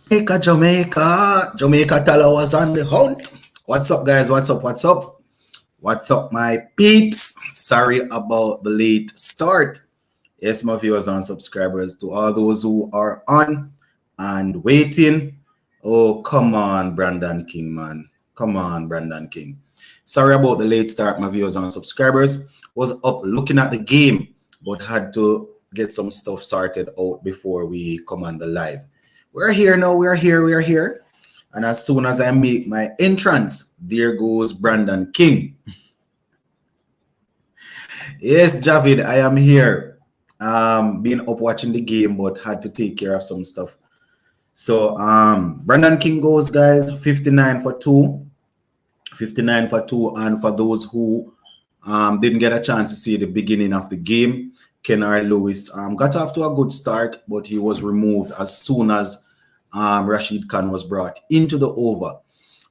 Jamaica Tallawahs on the hunt. What's up, guys? What's up, my peeps? Sorry about the late start. Yes, my viewers and subscribers, to all those who are on and waiting. Oh, come on, Brandon King, man. Come on, Brandon King. Sorry about the late start, my viewers and subscribers. Was up looking at the game, but had to get some stuff sorted out before we come on the live. We're here now. We're here. And as soon as I make my entrance, there goes Brandon King. Yes, Javid, I am here. Been up watching the game, but had to take care of some stuff. So Brandon King goes, guys, 59 for 2. 59 for 2. And for those who didn't get a chance to see the beginning of the game, Kenard Lewis got off to a good start, but he was removed as soon as Rashid Khan was brought into the over.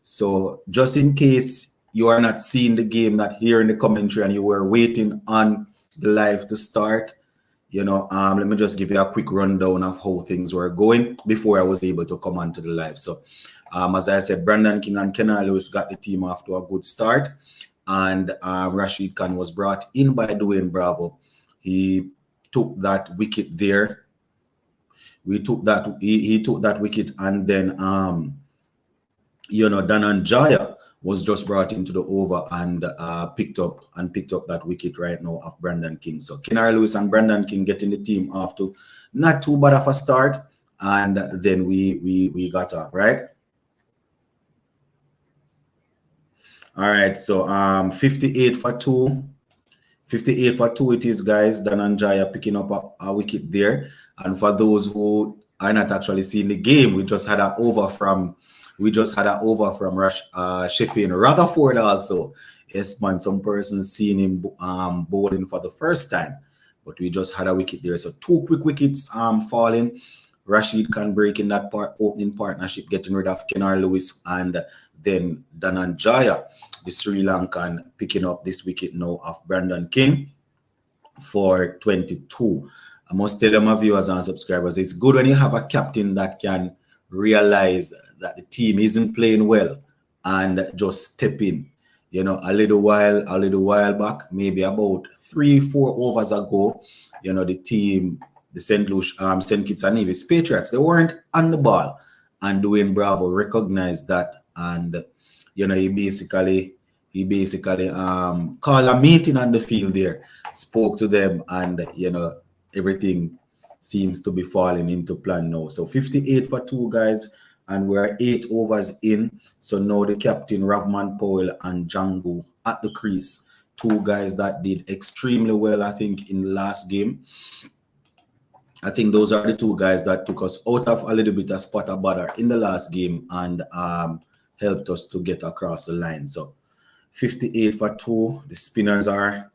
So just in case you are not seeing the game, not hearing the commentary, and you were waiting on the live to start, let me just give you a quick rundown of how things were going before I was able to come onto the live. So as I said, Brandon King and Kenard Lewis got the team off to a good start, and Rashid Khan was brought in by Dwayne Bravo. He took that wicket there. He took that wicket, and then Dhananjaya was just brought into the over and picked up that wicket right now of Brandon King. So Kenard Lewis and Brandon King getting the team off to not too bad of a start, and then we got up, right? All right, so 58 for 2. 58 for 2 it is, guys. Dhananjaya picking up a wicket there. And for those who are not actually seeing the game, we just had an over from Sheffield Rutherford also. Yes, man, some persons seeing him bowling for the first time. But we just had a wicket there. So 2 quick wickets falling. Rashid Khan breaking that opening partnership, getting rid of Kenard Lewis, and then Dhananjaya, the Sri Lankan, picking up this wicket now of Brandon King for 22. I must tell you, my viewers and subscribers, it's good when you have a captain that can realize that the team isn't playing well and just step in. A little while back, maybe about 3-4 overs ago, the St. Kitts and Nevis Patriots, they weren't on the ball, and Dwayne Bravo recognized that, and he basically called a meeting on the field there, spoke to them, and everything seems to be falling into plan now. So 58 for 2, guys, and we're 8 overs in. So now the captain, Ravman Powell and Django at the crease. 2 guys that did extremely well, I think, in the last game. I think those are the 2 guys that took us out of a little bit of spot of bother in the last game and helped us to get across the line. So 58 for 2. The spinners are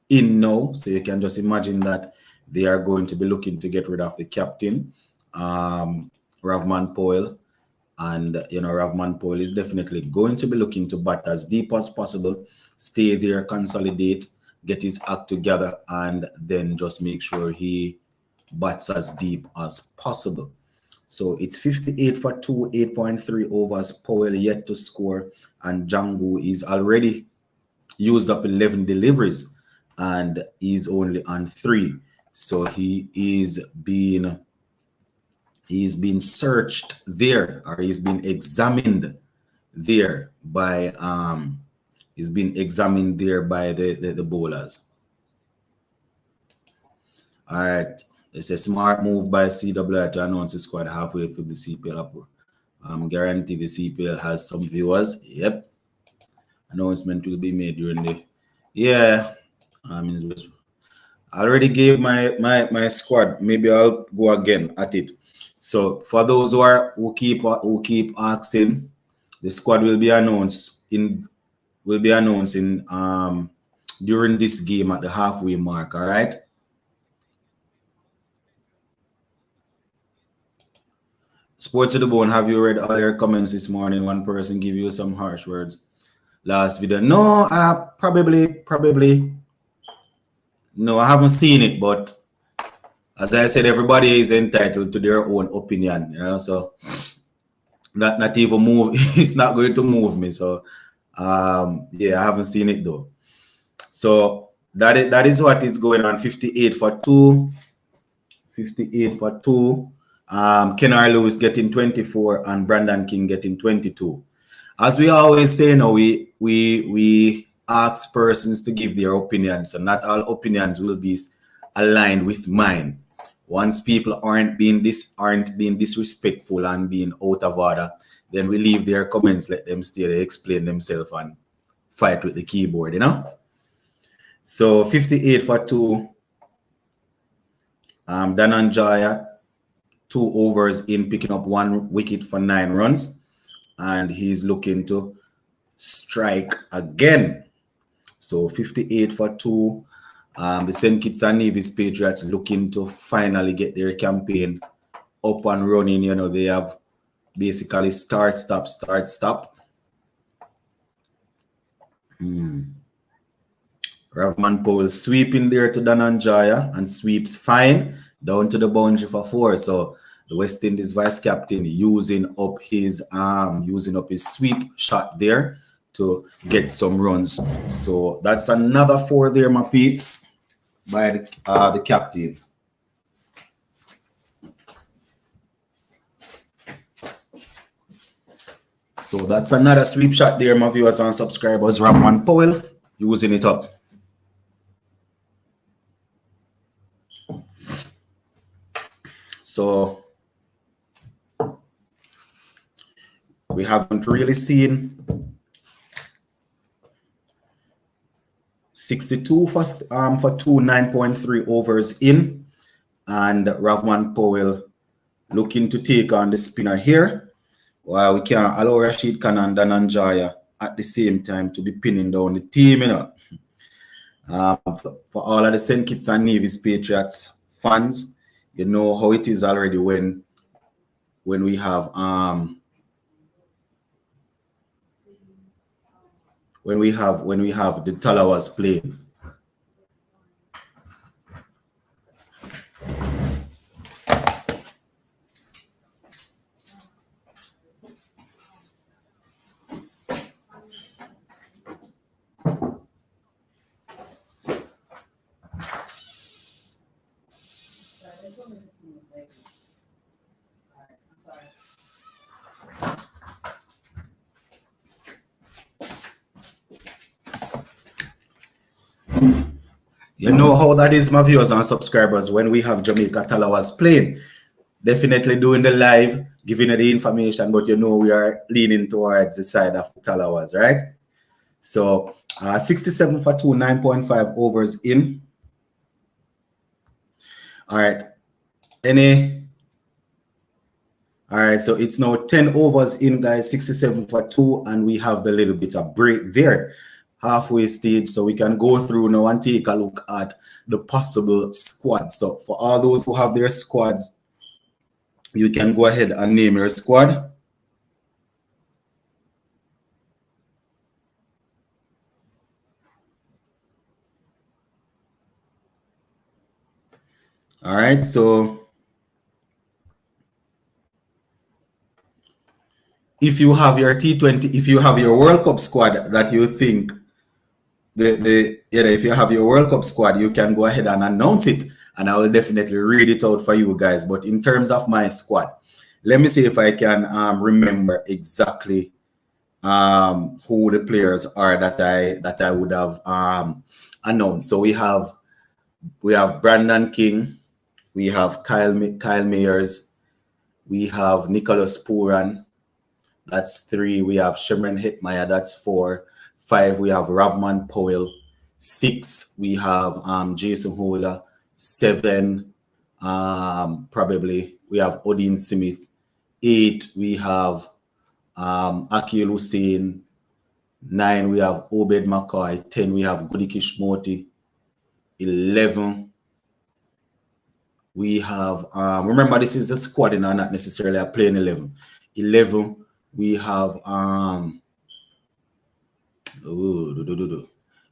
in now. So you can just imagine that they are going to be looking to get rid of the captain, Ravman Powell. And, Ravman Powell is definitely going to be looking to bat as deep as possible, stay there, consolidate, get his act together, and then just make sure he bats as deep as possible. So it's 58 for 2, 8.3 overs. Powell yet to score, and Django is already used up 11 deliveries, and he's only on 3. So he's been searched there, or he's been examined there by the bowlers. All right. It's a smart move by CWI to announce the squad halfway through the CPL. Guarantee the CPL has some viewers. Yep. Announcement will be made during the... Yeah. I already gave my squad. Maybe I'll go again at it. So for those who keep asking, the squad will be announced during this game at the halfway mark. All right. Sports to the Bone, have you read all your comments this morning? One person give you some harsh words last video. No, probably. No, I haven't seen it, but as I said, everybody is entitled to their own opinion, so not even move. It's not going to move me. So yeah, I haven't seen it though. So that is what is going on. 58 for 2. 58 for 2. Kenar Lewis getting 24 and Brandon King getting 22. As we always say now, we ask persons to give their opinions, and not all opinions will be aligned with mine. Once people aren't being disrespectful and being out of order, then we leave their comments, let them stay, they explain themselves and fight with the keyboard, you know. So 58 for 2. Dhananjaya, 2 overs in, picking up 1 wicket for 9 runs, and he's looking to strike again. So 58 for 2. The St. Kitts and Nevis Patriots looking to finally get their campaign up and running. You know, they have basically start, stop, start, stop. Ravman Powell sweeping there to Dhananjaya and sweeps fine down to the boundary for 4. So the West Indies vice captain using up his sweep shot there to get some runs. So that's another 4 there, my peeps, by the captain. So that's another sweep shot there, my viewers and subscribers. Ravman Powell using it up. So we haven't really seen 62 for 2, 9.3 overs in, and Ravman Powell looking to take on the spinner here. While we can't allow Rashid Khan and Dhananjaya at the same time to be pinning down the team, you know. For all of the St. Kitts and Nevis Patriots fans, you know how it is already when we have the Tallawahs playing. You know how that is, my viewers and subscribers, when we have Jamaica Tallawahs playing. Definitely doing the live, giving you the information, but you know we are leaning towards the side of the Tallawahs, right? So 67 for 2, 9.5 overs in. All right. All right, so it's now 10 overs in, guys, 67 for 2, and we have the little bit of break there, halfway stage, so we can go through now and take a look at the possible squad. So for all those who have their squads, you can go ahead and name your squad. All right, so if you have your T20, if you have your World Cup squad that you think if you have your World Cup squad, you can go ahead and announce it, and I will definitely read it out for you guys. But in terms of my squad, let me see if I can remember exactly who the players are that I would have announced. So we have Brandon King, we have Kyle Mayers, we have Nicholas Puran, that's 3. We have Shemran Hetmaya, that's 4. 5, we have Ravman Powell. 6, we have Jason Hola. 7, probably we have Odin Smith. 8, we have Akil Hussein. 9, we have Obed McCoy. 10, we have Gudikish Moti. 11, we have remember this is a squad and not necessarily a playing 11. 11, we have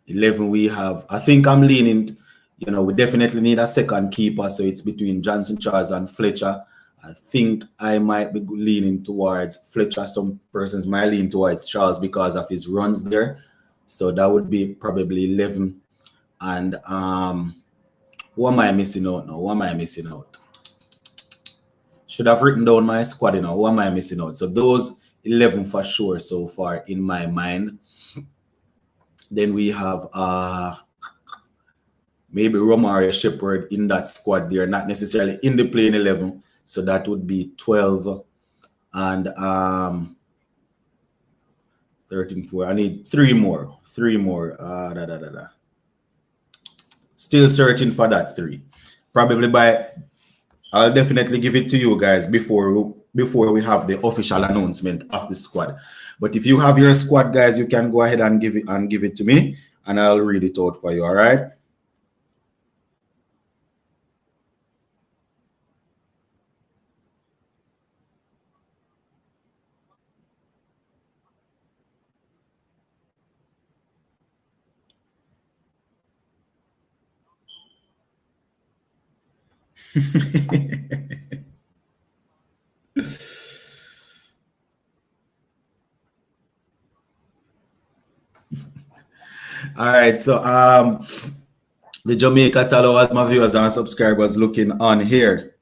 11, we have, I think I'm leaning, you know, we definitely need a second keeper, so it's between Johnson Charles and Fletcher. I think I might be leaning towards Fletcher. Some persons might lean towards Charles because of his runs there. So that would be probably 11. And who am I missing out now? Who am I missing out? Should have written down my squad, you know. Who am I missing out? So those 11 for sure so far in my mind. Then we have maybe Romario Shepherd in that squad there, not necessarily in the playing 11. So that would be 12 and 13, 4. I need three more. Still searching for that 3. Probably I'll definitely give it to you guys before we have the official announcement of the squad. But if you have your squad, guys, you can go ahead and give it to me, and I'll read it out for you. All right. All right, so the Jamaica Tallawahs, my viewers and subscribers looking on here.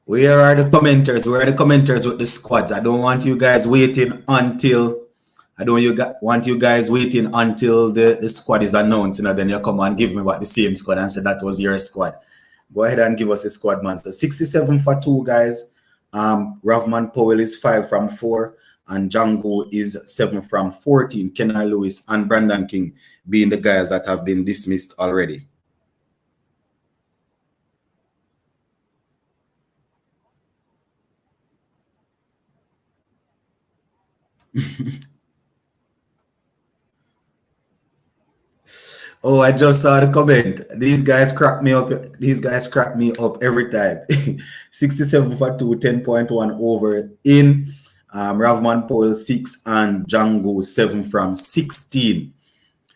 Where are the commenters? Where are the commenters with the squads? I don't want you guys waiting until the squad is announced. You know, then you come and give me what the same squad and say that was your squad. Go ahead and give us a squad, man. So 67 for 2 guys. Ravman Powell is 5 from 4, and Django is 7 from 14. Kenner Lewis and Brandon King being the guys that have been dismissed already. Oh, I just saw the comment. These guys crack me up. Every time. 67 for 2, 10.1 over in. Ravman Powell 6 and Django 7 from 16.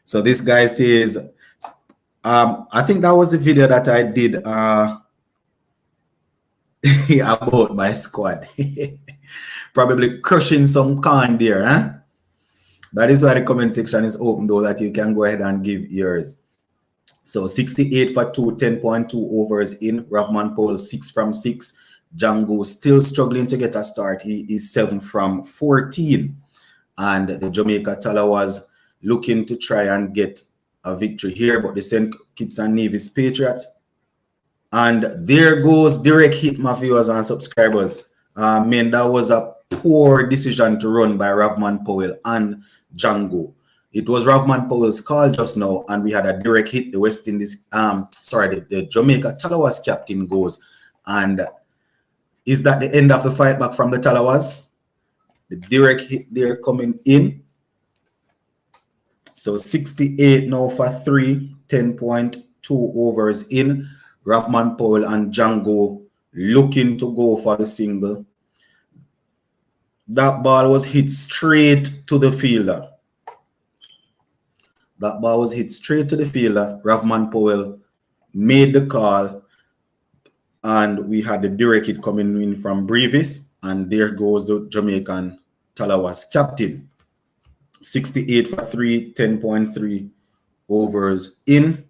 So this guy says, I think that was the video that I did about my squad. Probably crushing some corn there, huh? That is why the comment section is open, though, that you can go ahead and give yours. So 68 for 2, 10.2 overs in. Ravman Powell 6 from 6. Django still struggling to get a start. He is 7 from 14. And the Jamaica Tallawahs looking to try and get a victory here, but the St. Kitts and Nevis Patriots. And there goes direct hit, my viewers and subscribers. Man, that was a poor decision to run by Ravman Powell and Django. It was Ravman Powell's call just now, and we had a direct hit. The West Indies, the Jamaica Tallawahs captain goes. And is that the end of the fight back from the Tallawahs? The direct hit there coming in. So 68 now for 3, 10.2 overs in. Ravman Powell and Django looking to go for the single. That ball was hit straight to the fielder. Ravman Powell made the call, and we had the direct hit coming in from Brevis, and there goes the Jamaican Tallawahs captain. 68 for 3, 10.3 overs in.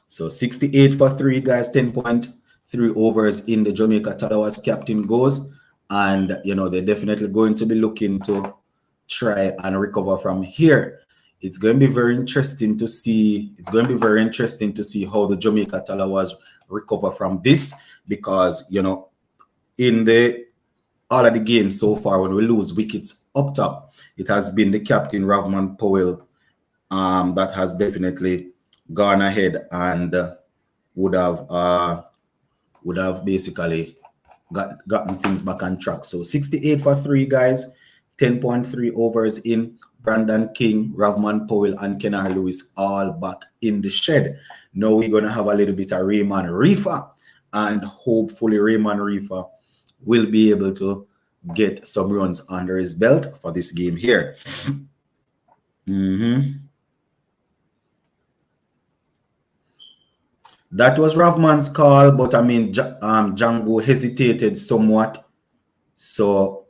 So 68 for 3, guys, 10.3 overs in. The Jamaica Tallawahs captain goes, and you know they're definitely going to be looking to try and recover from here. It's going to be very interesting to see. How the Jamaica Tallawahs recover from this, because you know in all of the games so far, when we lose wickets up top, it has been the captain Ravman Powell that has definitely gone ahead and would have basically gotten things back on track. So 68 for 3, guys, 10.3 overs in. Brandon King, Ravman Powell, and Kenner Lewis all back in the shed. Now we're going to have a little bit of Rutherford and Reifer and hopefully Raymond Reifer will be able to get some runs under his belt for this game here. That was Ravman's call, but I mean, Django hesitated somewhat. So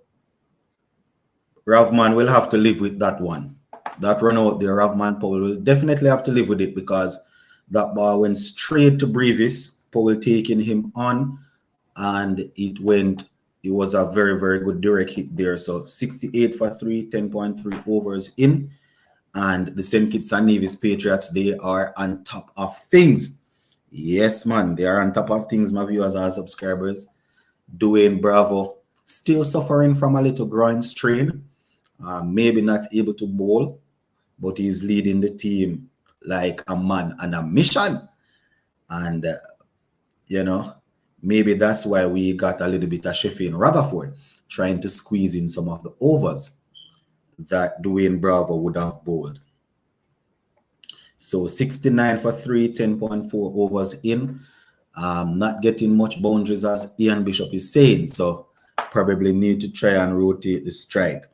Ravman will have to live with that one. That run out there, Ravman Powell will definitely have to live with it because that ball went straight to Brevis. Powell taking him on, and it was a very, very good direct hit there. So 68 for 3, 10.3 overs in. And the St. Kitts and Nevis Patriots, they are on top of things. Yes, man, they are on top of things, my viewers and subscribers. Dwayne Bravo still suffering from a little groin strain. Maybe not able to bowl, but he's leading the team like a man on a mission. And, maybe that's why we got a little bit of Sheffield Rutherford trying to squeeze in some of the overs that Dwayne Bravo would have bowled. So 69 for 3, 10.4 overs in. Not getting much boundaries, as Ian Bishop is saying. So probably need to try and rotate the strike.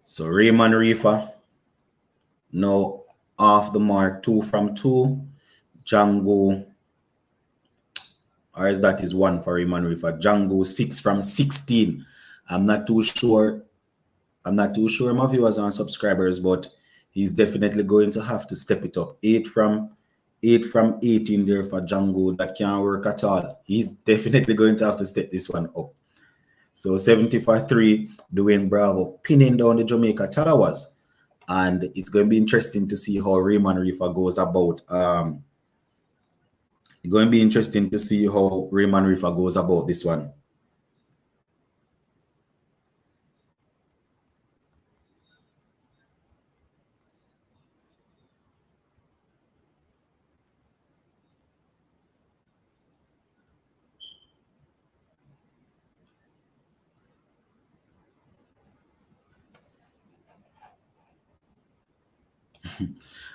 So Raymond Reifer now off the mark, 2 from 2. Django, or is that is 1 for Raymond Reifer? Django 6 from 16. I'm not too sure, my viewers and subscribers, but he's definitely going to have to step it up. 8 from 18 there for Django. That can't work at all. He's definitely going to have to step this one up. So 70 for 3, Dwayne Bravo pinning down the Jamaica Tallawahs. And it's going to be interesting to see how Raymond Reifer goes about. It's going to be interesting to see how Raymond Reifer goes about this one.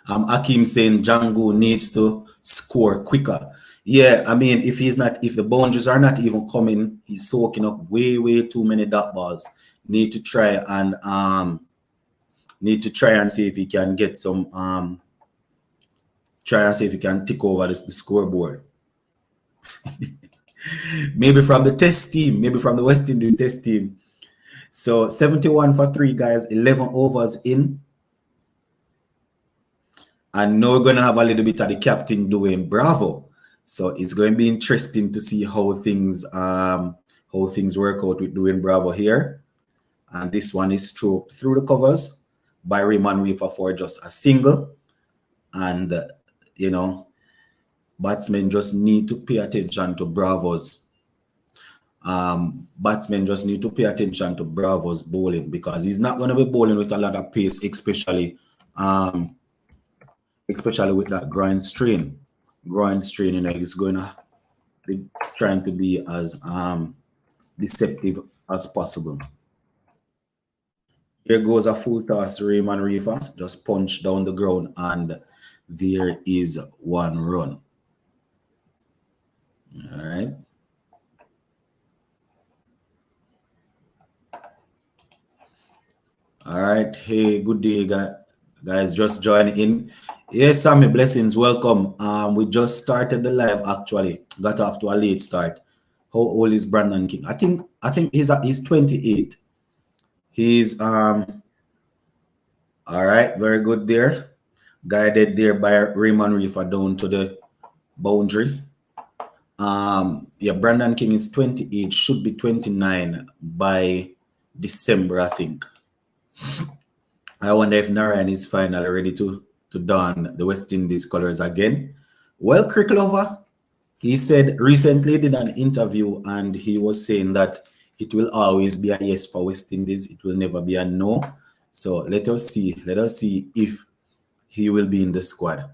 Akim saying Django needs to score quicker. Yeah, I mean, if the boundaries are not even coming, he's soaking up way too many dot balls. Need to try and see if he can get some try and see if he can tick over the scoreboard. Maybe from the test team, maybe from the West Indies test team. So 71 for 3, guys, 11 overs in. And now we're going to have a little bit of the captain Dwayne Bravo. So it's going to be interesting to see how things work out with Dwayne Bravo here. And this one is stroked through the covers by Raymond Reifer for just a single. And, batsmen just need to pay attention to Bravo's. Batsmen just need to pay attention to Bravo's bowling, because he's not going to be bowling with a lot of pace, especially with that groin strain. He's going to be trying to be as deceptive as possible. Here goes a full toss. Raymond Reifer just punched down the ground, and there is 1 run. All right. All right. Hey, good day, guys. Just joining in. Yes, Sammy, blessings. Welcome. We just started the live. Actually, got off to a late start. How old is Brandon King? I think he's 28. He's all right. Very good there. Guided there by Raymond Reifer down to the boundary. Yeah, Brandon King is 28. Should be 29 by December, I think. I wonder if Narayan is finally ready to don the West Indies colors again. Well, Crick Lover, he said recently did an interview, and he was saying that it will always be a yes for West Indies. It will never be a no. So let us see if he will be in the squad.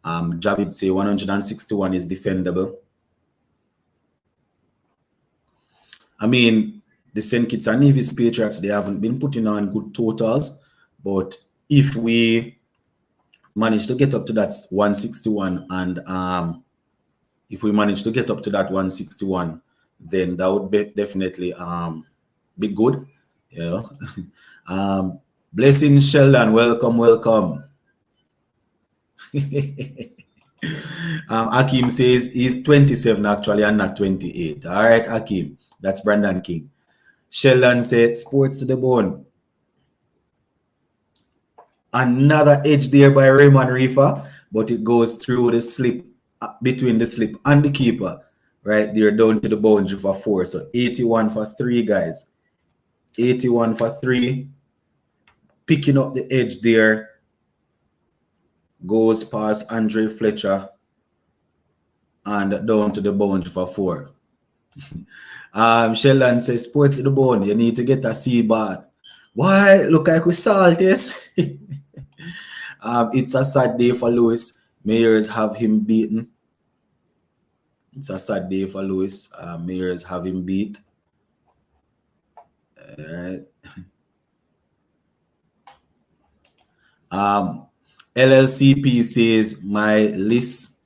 Javid say 161 is defendable. I mean, the St. Kitts and Nevis Patriots, they haven't been putting on good totals. But if we manage to get up to that 161 and if we manage to get up to that 161, then that would be definitely be good. You know. Blessing Sheldon, welcome. Akim says he's 27 actually and not 28. All right, Akim, that's Brandon King. Sheldon said sports to the bone. Another edge there by Rutherford and Reifer, but it goes through the slip, between the slip and the keeper. Right there, down to the boundary for 4. So 81 for 3, guys. 81 for 3. Picking up the edge there. Goes past Andre Fletcher. And down to the boundary for 4. Sheldon says, sports to the bone. You need to get a sea bath. Why? Look like we salt, yes? It's a sad day for Lewis. Mayors have him beaten. It's a sad day for Lewis. Mayors have him beat. All right. LLCP says my list: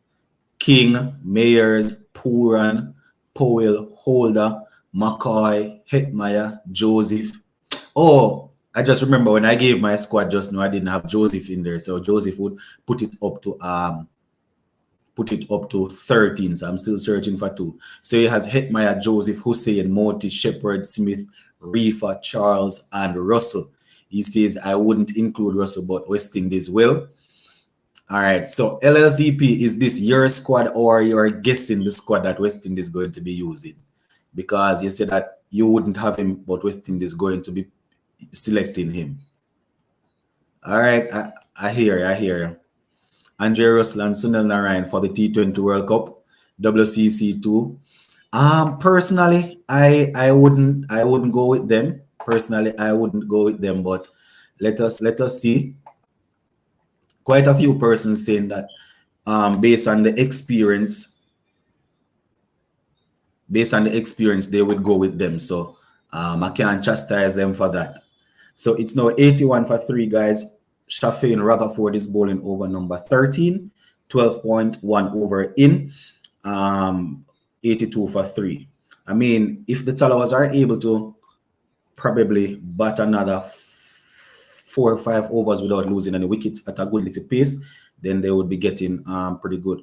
King, Mayors, Puran, Powell, Holder, McCoy, Hetmeyer, Joseph. Oh, I just remember when I gave my squad just now, I didn't have Joseph in there, so Joseph would put it up to 13. So I'm still searching for 2. So he has Hetmeyer, Joseph, Hussein, Moti, Shepherd, Smith, Reifer, Charles, and Russell. He says I wouldn't include Russell, but West Indies will. All right. So LLCP, is this your squad or you're guessing the squad that West Indies is going to be using? Because you said that you wouldn't have him, but West Indies is going to be selecting him. All right. I hear you. Andre Russell and Sunil Narayan for the T20 World Cup, WCC2. Personally, I wouldn't go with them. Personally, I wouldn't go with them, but let us see. Quite a few persons saying that based on the experience, they would go with them. So I can't chastise them for that. So it's now 81 for 3, guys. Shafin Rutherford is bowling over number 13, 12.1 over in, 82 for 3. I mean, if the Tallawahs are able to probably bat another 4 or 5 overs without losing any wickets at a good little pace, then they would be getting pretty good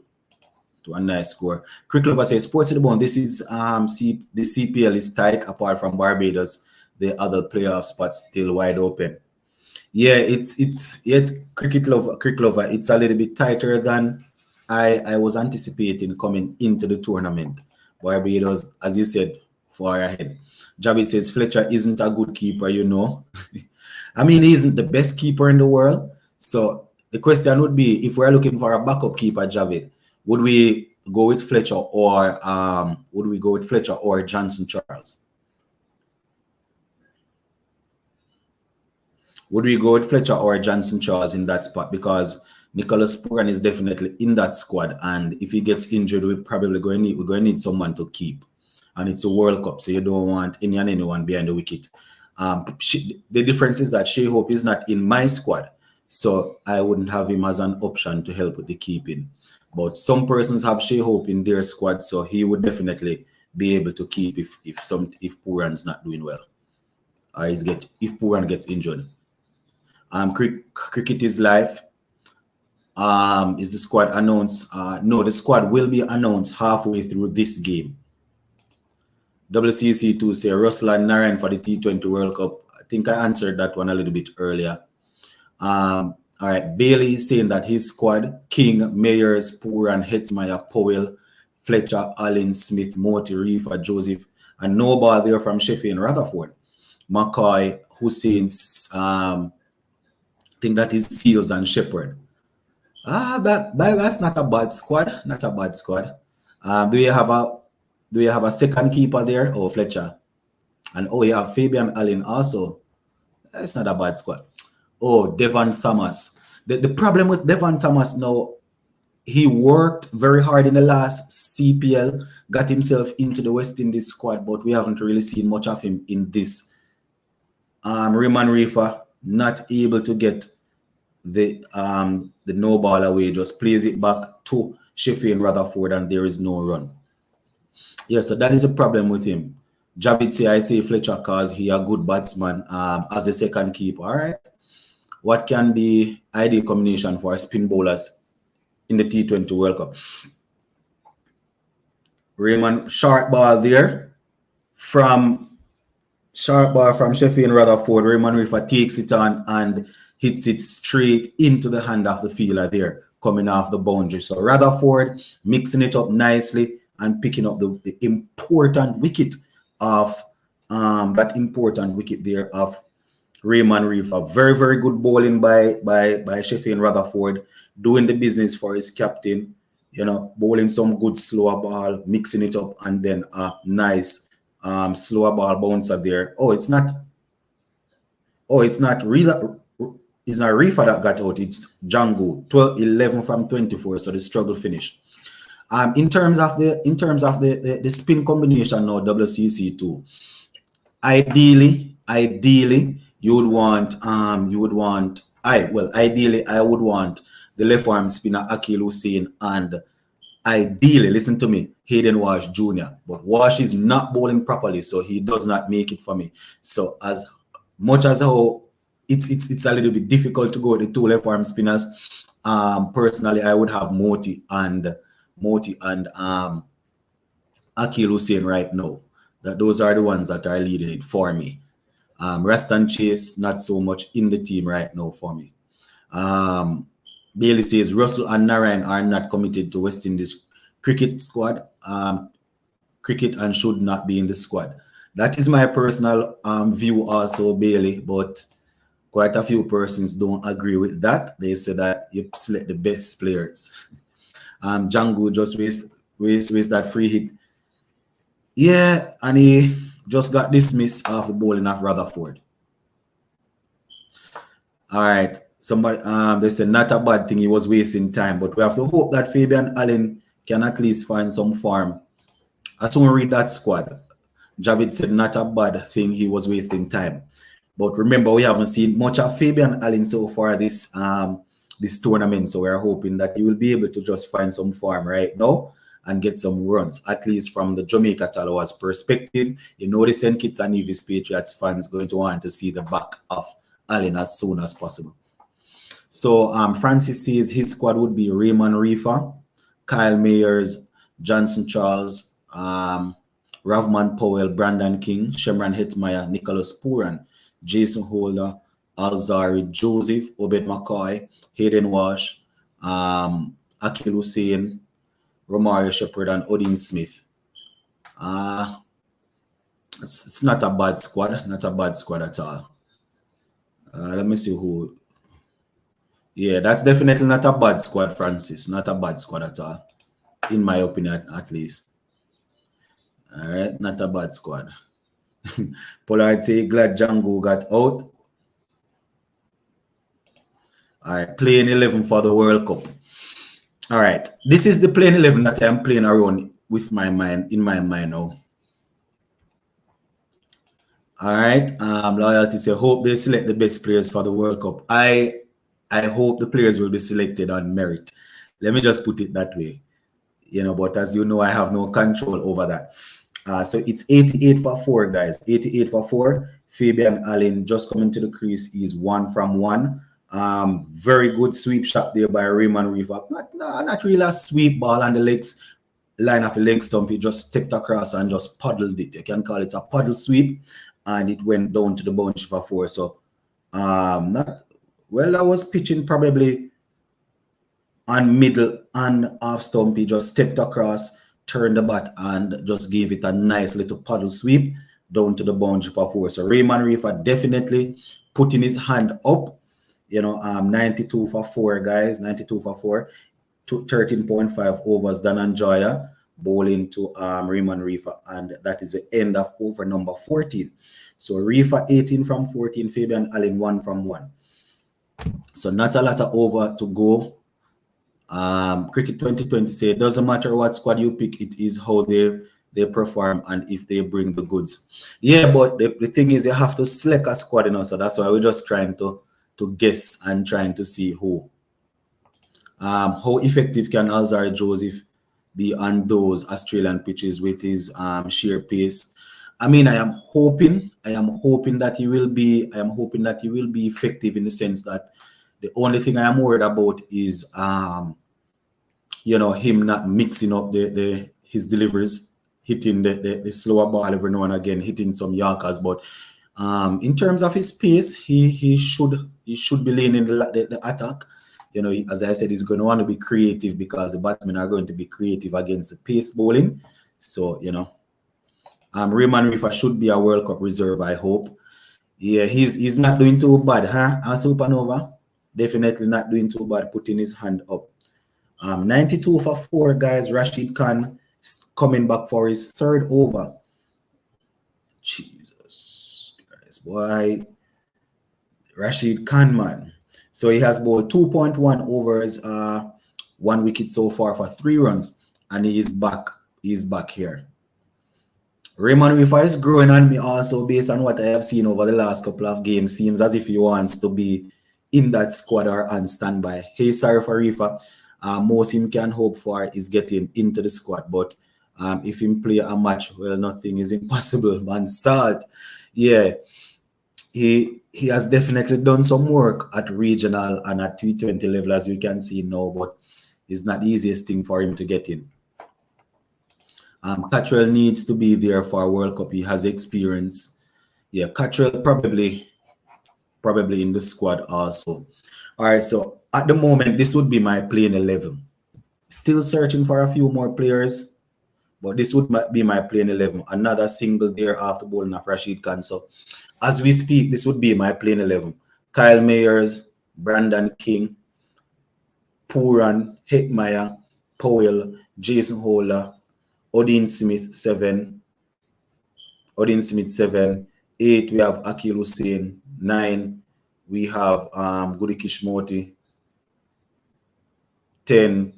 to a nice score. Crick Lover says, sports to the bone. This is the CPL is tight apart from Barbados. The other playoff spots still wide open. Yeah, it's Cricket Lover. It's a little bit tighter than I was anticipating coming into the tournament. Barbados, as you said, far ahead. Javid says Fletcher isn't a good keeper, you know. I mean, he isn't the best keeper in the world. So the question would be, if we're looking for a backup keeper, Javid, would we go with Fletcher or Johnson Charles? Would we go with Fletcher or Johnson Charles in that spot? Because Nicholas Puran is definitely in that squad, and if he gets injured, we're going to need someone to keep. And it's a World Cup, so you don't want anyone behind the wicket. The difference is that Shea Hope is not in my squad, so I wouldn't have him as an option to help with the keeping. But some persons have Shea Hope in their squad, so he would definitely be able to keep if Puran's not doing well, or if Puran gets injured. Cricket is live. Is the squad announced? No, the squad will be announced halfway through this game. WCC2 say Russell and Narayan for the T20 World Cup. I think I answered that one a little bit earlier. All right, Bailey is saying that his squad: King, Mayers, Puran, Hetmeyer, Powell, Fletcher, Allen, Smith, Moti, Reifer, Joseph, and no ball there from Sheffield and Rutherford. McCoy, Hussein's, think that is Seals and Shepherd. That's not a bad squad. Not a bad squad. Do you have a second keeper there? Oh, Fletcher. And oh, you have Fabian Allen also. It's not a bad squad. Oh, Devon Thomas. The problem with Devon Thomas now, he worked very hard in the last CPL, got himself into the West Indies squad, but we haven't really seen much of him in this. Rayman Reifer not able to get the no ball away, just plays it back to Sheffield Rutherford, and there is no run. Yeah, so that is a problem with him. Javid say I say Fletcher cause he a good batsman as a second keeper. All right. What can be ideal combination for spin bowlers in the T20 World Cup? Raymond, short ball there from Sheffield Rutherford. Raymond Reifer takes it on and hits it straight into the hand of the fielder there, coming off the boundary. So Rutherford mixing it up nicely and picking up the important wicket of that important wicket there of Rayman Reifer. Very, very good bowling by Sheffield Rutherford, doing the business for his captain, you know, bowling some good slower ball, mixing it up, and then a nice slower ball bouncer there. It's not real. It's not Reifer that got out, it's Django. 11 from 24, so the struggle finished. In terms of the spin combination now, WCC2, ideally you would want ideally I would want the left arm spinner Akil Hussain, and ideally, listen to me, Hayden Walsh Jr. But Walsh is not bowling properly, so he does not make it for me. So as much as how it's a little bit difficult to go with the two left arm spinners, personally I would have Moti and Akil Hussain right now. Those are the ones that are leading it for me. Rastan Chase, not so much in the team right now for me. Bailey says Russell and Narayan are not committed to West Indies cricket squad, cricket, and should not be in the squad. That is my personal view also, Bailey, but quite a few persons don't agree with that. They say that you select the best players. Django just waste that free hit. Yeah, and he just got dismissed off the bowling of Rutherford. All right. Somebody they said not a bad thing, he was wasting time, but we have to hope that Fabian Allen can at least find some form. I soon read that squad. Javid said not a bad thing, he was wasting time. But remember, we haven't seen much of Fabian Allen so far this this tournament, so we're hoping that he will be able to just find some form right now and get some runs, at least from the Jamaica Tallawahs perspective. You know, the St. Kitts and Nevis Patriots fans going to want to see the back of Allen as soon as possible. So Francis says his squad would be Rayman Reifer, Kyle Mayers, Johnson Charles, Ravman Powell, Brandon King, Shemran Hetmeyer, Nicholas Puran, Jason Holder, Alzari Joseph, Obed McCoy, Hayden Walsh, Akil Hussain, Romario Shepherd, and Odin Smith. It's not a bad squad, not a bad squad at all. Let me see who. Yeah, that's definitely not a bad squad, Francis. Not a bad squad at all, in my opinion, at least. All right, not a bad squad. Pollard say glad Django got out. All right, playing 11 for the World Cup. All right, this is the playing 11 that I'm playing around with my mind, in my mind now. All right, Loyalty say hope they select the best players for the World Cup. I hope the players will be selected on merit. Let me just put it that way. You know, but as you know, I have no control over that. So it's 88 for 4, guys. 88 for 4. Fabian Allen just coming to the crease. He's 1 from 1. Very good sweep shot there by Rayman Reifer. Not really a sweep ball on the legs, line of the leg stump. He just stepped across and just paddled it. You can call it a paddle sweep. And it went down to the boundary for 4. So, I was pitching probably on middle and off stump. He just stepped across, turned the bat, and just gave it a nice little paddle sweep down to the boundary for 4. So Rayman Reifer definitely putting his hand up. You know, 92 for 4, guys. 92 for 4. 13.5 overs. Dhananjaya bowling to Rayman Reifer, and that is the end of over number 14. So Reifer 18 from 14, Fabian Allen 1 from 1. So not a lot of over to go. Cricket 2020 say it doesn't matter what squad you pick, it is how they perform and if they bring the goods. Yeah, but the thing is you have to select a squad, so that's why we're just trying to guess and trying to see who. How effective can Alzar Joseph be on those Australian pitches with his sheer pace? I mean, I am hoping that he will be. I am hoping that he will be effective in the sense that the only thing I am worried about is him not mixing up his deliveries, hitting the slower ball every now and again, hitting some Yorkers. But in terms of his pace, he should be leaning the attack. As I said, he's going to want to be creative because the batsmen are going to be creative against the pace bowling. So, Rutherford and Reifer should be a World Cup reserve, I hope. Yeah, he's not doing too bad, huh? And Supernova, definitely not doing too bad, putting his hand up. 92 for 4, guys. Rashid Khan coming back for his 3rd over. Jesus Christ, boy. Rashid Khan, man. So he has bowled 2.1 overs, 1 wicket so far for 3 runs, and he is back. He's back here. Rutherford and Reifer is growing on me also based on what I have seen over the last couple of games. Seems as if he wants to be in that squad or on standby. Hey, sorry for Reifer. Most him can hope for is getting into the squad, but if him play a match, well, nothing is impossible, man. Salt, yeah, he has definitely done some work at regional and at T20 level, as you can see now, but it's not the easiest thing for him to get in. Cottrell needs to be there for a World Cup. He has experience. Yeah, Cottrell probably in the squad also. All right, so at the moment, this would be my playing 11. Still searching for a few more players, but this would be my playing 11. Another single there after bowling of Rashid Khan. So as we speak, this would be my playing 11. Kyle Mayers, Brandon King, Pooran, Hetmeyer, Powell, Jason Holder, Odin Smith 7. 8, we have Akil Hussain. 9, we have Gudi Kishmoti. 10,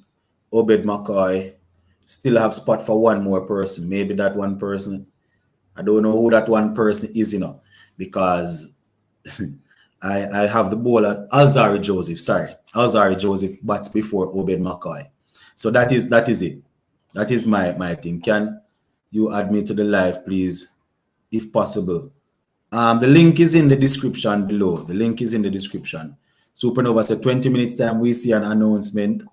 Obed McCoy. Still have spot for one more person. Maybe that one person, I don't know who that one person is, because I have the bowler Alzari Joseph. Sorry, Alzari Joseph bats before Obed McCoy. So that is it. That is my thing. Can you add me to the live, please, if possible? The link is in the description below. The link is in the description. Supernova said 20 minutes time we see an announcement.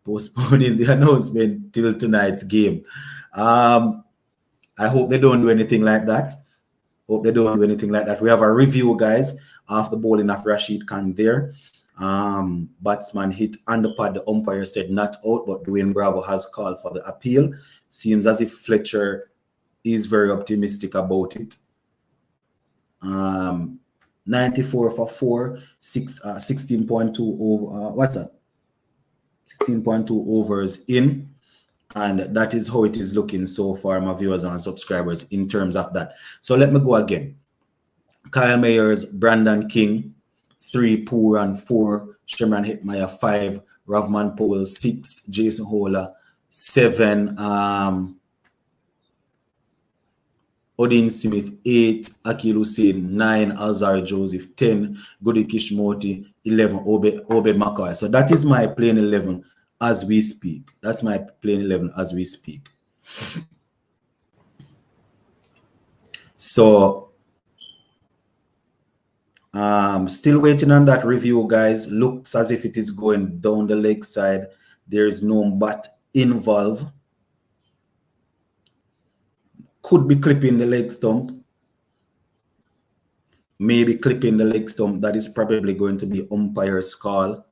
Postponing the announcement till tonight's game. I hope they don't do anything like that. We have a review, guys, of the bowling of Rashid Khan there. Batsman hit underpad. The umpire said not out, but Dwayne Bravo has called for the appeal. Seems as if Fletcher is very optimistic about it. 94 for 4, 16.2 over. What's that? 16.2 overs in, and that is how it is looking so far, my viewers and subscribers, in terms of that. So let me go again. Kyle Mayers, Brandon King, 3, Pooran 4, Shimran Hetmeyer 5, Ravman Powell 6, Jason Holder 7, Odin Smith 8, Akil Hussain 9, Alzari Joseph 10, Gudi Kishmoti 11, Obed McCoy. So that is my playing 11 as we speak. That's my playing 11 as we speak. So still waiting on that review, guys. Looks as if it is going down the leg side. There is no bat involved. Could be clipping the leg stump. Maybe clipping the leg stump. That is probably going to be umpire's call.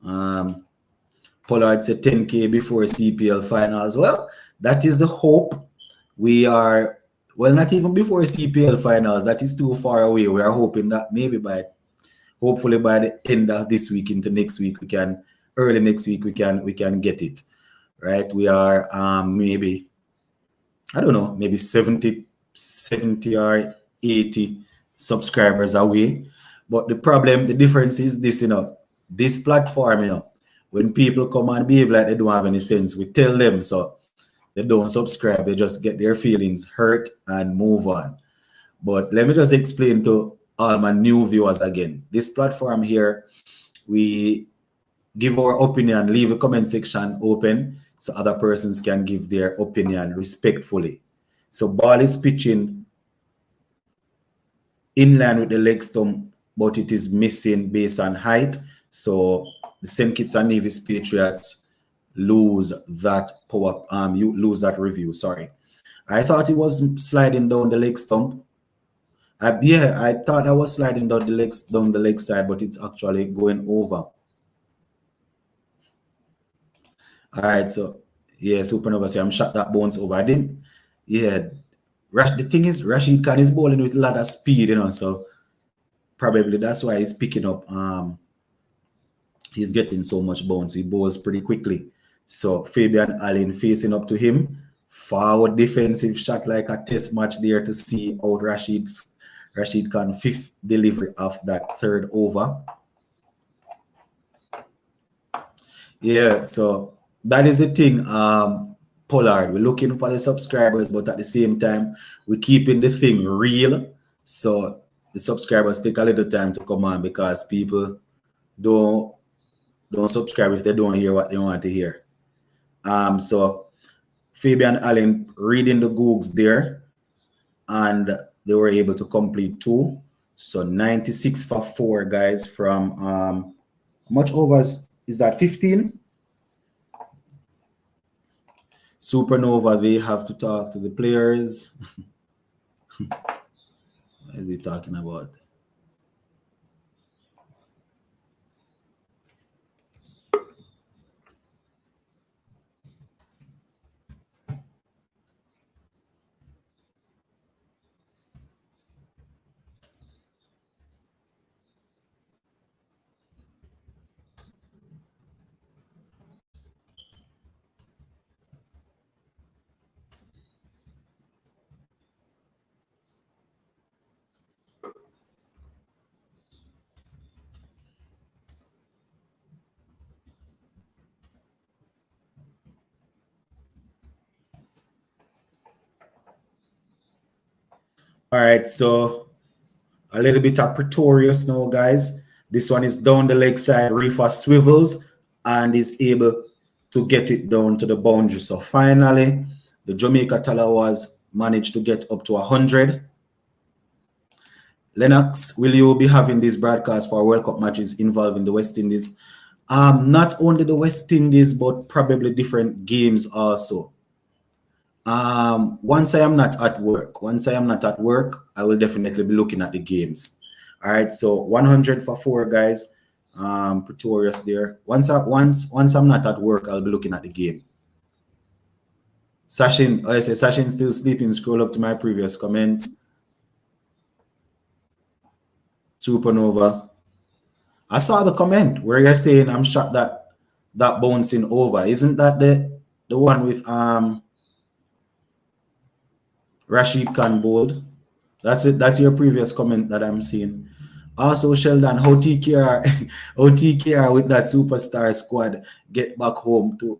Pollard said 10K before CPL finals. Well, that is the hope. We are, well, not even before CPL finals. That is too far away. We are hoping that maybe hopefully by the end of this week into next week, early next week, we can get it. Right? We are maybe, I don't know, maybe 70 or 80 subscribers away. But the difference is this, this platform, when people come and behave like they don't have any sense, we tell them so they don't subscribe. They just get their feelings hurt and move on. But let me just explain to all my new viewers again. This platform here, we give our opinion, leave a comment section open so other persons can give their opinion respectfully. So ball is pitching in line with the leg stump, but it is missing based on height. So the St. Kitts and Nevis Patriots lose that you lose that review. Sorry, I thought it was sliding down the leg stump. Yeah, I thought I was sliding down the leg side, but it's actually going over. All right, so yeah, Supernova say I'm shot that bounce over. I didn't. Yeah, the thing is, Rashid Khan is bowling with a lot of speed, so probably that's why he's picking up. He's getting so much bounce. He bowls pretty quickly. So Fabian Allen facing up to him. Forward defensive shot like a test match there to see out Rashid Khan fifth delivery of that third over. Yeah, so that is the thing. Pollard, we're looking for the subscribers, but at the same time, we're keeping the thing real. So the subscribers take a little time to come on because people don't subscribe if they don't hear what they want to hear. So Fabian Allen reading the Googs there, and they were able to complete 2. So 96 for 4, guys, from how much overs is that? 15? Supernova, they have to talk to the players. What is he talking about? All right, so a little bit of Pretorius now, guys. This one is down the leg side. Reifer swivels and is able to get it down to the boundary. So finally, the Jamaica Tallawahs managed to get up to 100. Lennox, will you be having this broadcast for World Cup matches involving the West Indies? Not only the West Indies, but probably different games also. Once I am not at work, I will definitely be looking at the games. All right, so 100 for 4, guys. Pretorius there. Once I'm not at work, I'll be looking at the game. Sachin, I say Sachin still sleeping. Scroll up to my previous comment. Supernova. I saw the comment where you're saying I'm shocked that bouncing over. Isn't that the one with Rashid Khan bowled? That's it. That's your previous comment that I'm seeing. Also, Sheldon, how TKR with that superstar squad get back home to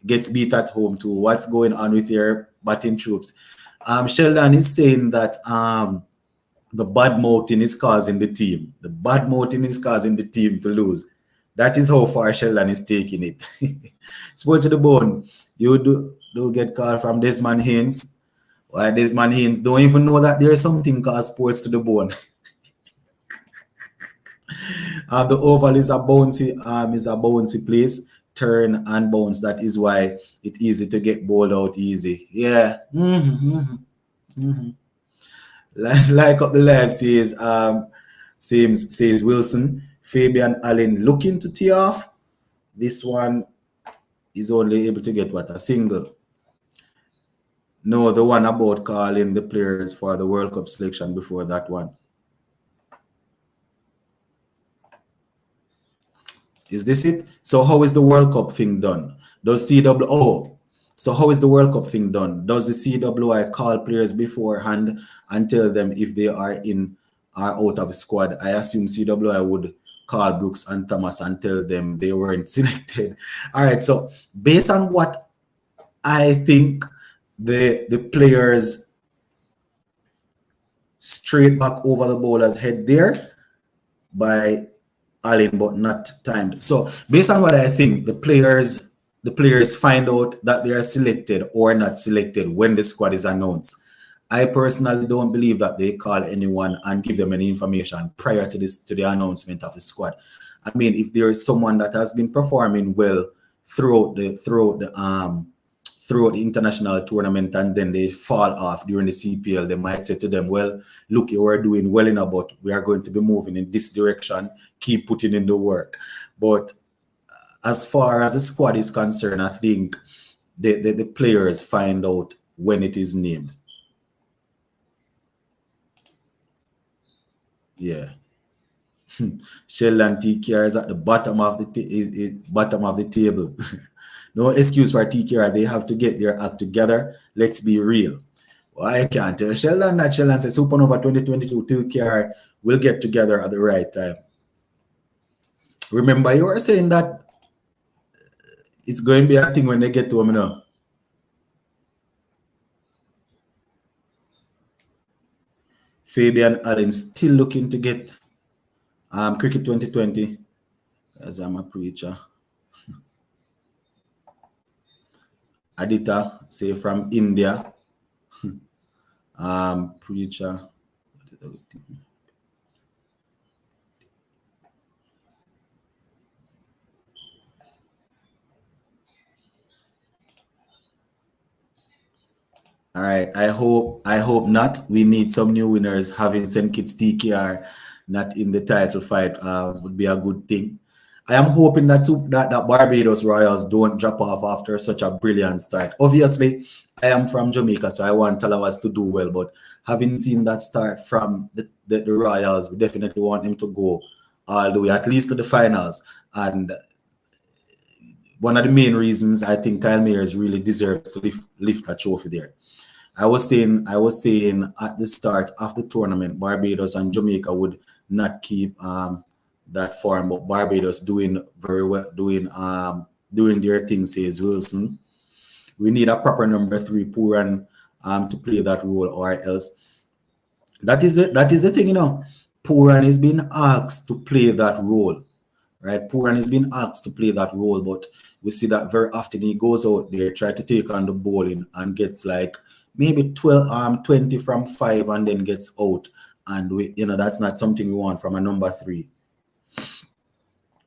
gets beat at home too. What's going on with your batting troops? Sheldon is saying that the bad mouthing is causing the team. The bad mouthing is causing the team to lose. That is how far Sheldon is taking it. Sports to the bone. You do get called from Desmond Haynes. Why Desmond Haynes don't even know that there is something called sports to the bone. The oval is a bouncy place. Turn and bounce. That is why it's easy to get bowled out easy. Yeah. Like up the live says Wilson. Fabian Allen looking to tee off. This one is only able to get what? A single. No, the one about calling the players for the World Cup selection before that one. Is this it? So how is the World Cup thing done? Does CW... So how is the World Cup thing done? Does the CWI call players beforehand and tell them if they are in or out of a squad? I assume CWI would call Brooks and Thomas and tell them they weren't selected. All right, so based on what I think the players straight back over the bowler's head there by Allen, but not timed. So based on what I think, the players find out that they are selected or not selected when the squad is announced. I personally don't believe that they call anyone and give them any information prior to the announcement of the squad. I mean, if there is someone that has been performing well throughout the international tournament and then they fall off during the CPL, they might say to them, well, look, you are doing well enough, but we are going to be moving in this direction. Keep putting in the work. But as far as the squad is concerned, I think the players find out when it is named. Yeah. Sheldon TKR is at the bottom of the table. No excuse for TKR. They have to get their act together. Let's be real. Well, I can't tell Sheldon that. Sheldon says Supernova 2022 TKR will get together at the right time. Remember, you were saying that it's going to be a thing when they get to him, you know. Fabian Allen still looking to get Cricket 2020, as I'm a preacher. Adita, say from India. Preacher. All right. I hope not. We need some new winners. Having St. Kitts TKR not in the title fight would be a good thing. I am hoping that Barbados Royals don't drop off after such a brilliant start. Obviously, I am from Jamaica, so I want Tallawahs to do well. But having seen that start from the Royals, we definitely want them to go all the way, at least to the finals. And one of the main reasons I think Kyle Mayers really deserves to lift a trophy there. I was saying at the start of the tournament, Barbados and Jamaica would not keep that form, but Barbados doing very well, doing their thing, says Wilson. We need a proper number 3 Pooran to play that role, or else. That is the thing, you know. Pooran is being asked to play that role, right? Pooran is being asked to play that role, but we see that very often he goes out there, try to take on the bowling and gets like maybe 20 from 5 and then gets out. And that's not something we want from a number 3.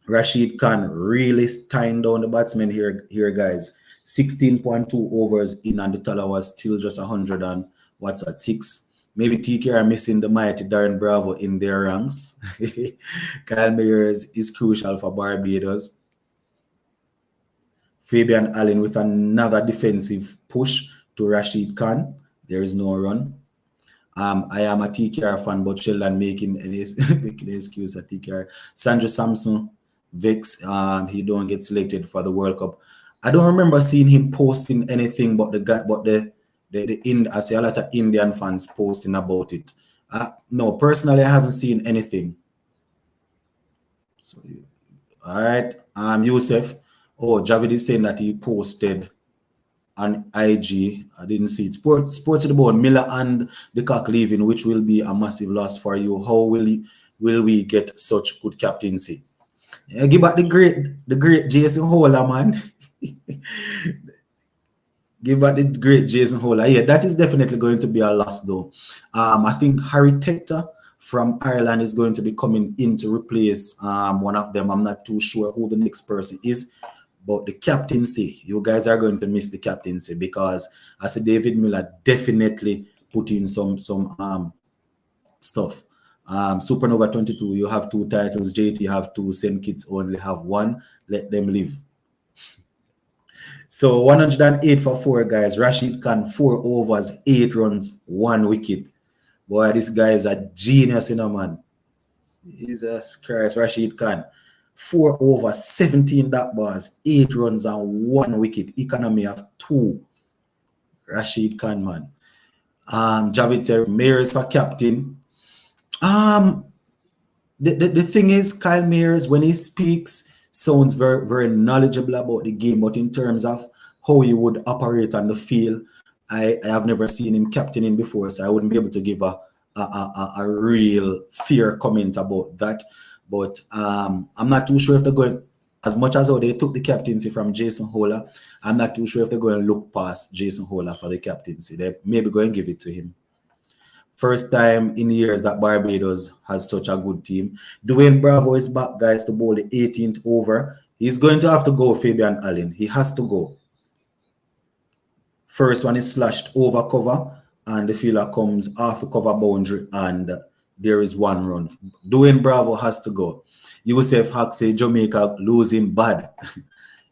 Rashid Khan really tying down the batsmen here, guys. 16.2 overs in, and the Tallawahs still just 100 and what's at 6. Maybe TK are missing the mighty Darren Bravo in their ranks. Kyle Mayers is crucial for Barbados. Fabian Allen with another defensive push to Rashid Khan. There is no run. I am a TKR fan, but Sheldon making an excuse at TKR. Sandra Samson, Vex, he don't get selected for the World Cup. I don't remember seeing him posting anything, but I see a lot of Indian fans posting about it. No, personally, I haven't seen anything. So, all right, Yusuf. Oh, Javid is saying that he posted on IG. I didn't see it. Sports about Miller and the Cock leaving, which will be a massive loss for you. How will we get such good captaincy? Yeah, give back the great Jason Holler, man. Give back the great Jason Holler. Yeah, that is definitely going to be a loss, though. I think Harry Tector from Ireland is going to be coming in to replace one of them. I'm not too sure who the next person is. But the captaincy, you guys are going to miss the captaincy, because I see David Miller definitely put in some stuff. Supernova 22, you have 2 titles. JT have 2. St. Kitts only have 1. Let them live. So 108 for 4, guys. Rashid Khan, 4 overs, 8 runs, 1 wicket. Boy, this guy is a genius, you know, man. Jesus Christ, Rashid Khan. 4 over, 17 dot bars, 8 runs and 1 wicket. Economy of 2. Rashid Khan, man. Javid said Mayers for captain. the thing is, Kyle Mayers, when he speaks, sounds very, very knowledgeable about the game, but in terms of how he would operate on the field, I have never seen him captaining before, so I wouldn't be able to give a real fair comment about that. But I'm not too sure if they're going, as much as how they took the captaincy from Jason Holler, I'm not too sure if they're going to look past Jason Holler for the captaincy. They maybe going to give it to him. First time in years that Barbados has such a good team. Dwayne Bravo is back, guys, to bowl the 18th over. He's going to have to go, Fabian Allen. He has to go. First one is slashed over cover, and the fielder comes off the cover boundary, and there is one run. Dwayne Bravo has to go. Yusuf Haxey, Jamaica, losing bad.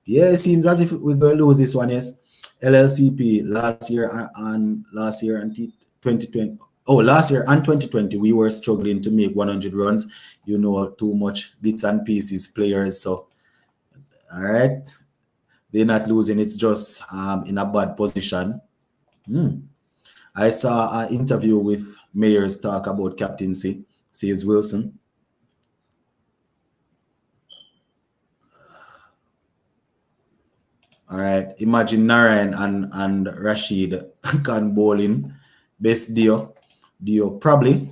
Yeah, it seems as if we're going to lose this one, yes. LLCP last year and 2020. Oh, last year and 2020, we were struggling to make 100 runs. You know, too much bits and pieces players. So, all right. They're not losing. It's just in a bad position. I saw an interview with Mayers talk about captaincy, says Wilson. All right. Imagine Narayan and Rashid can bowling. Best Dio. Probably.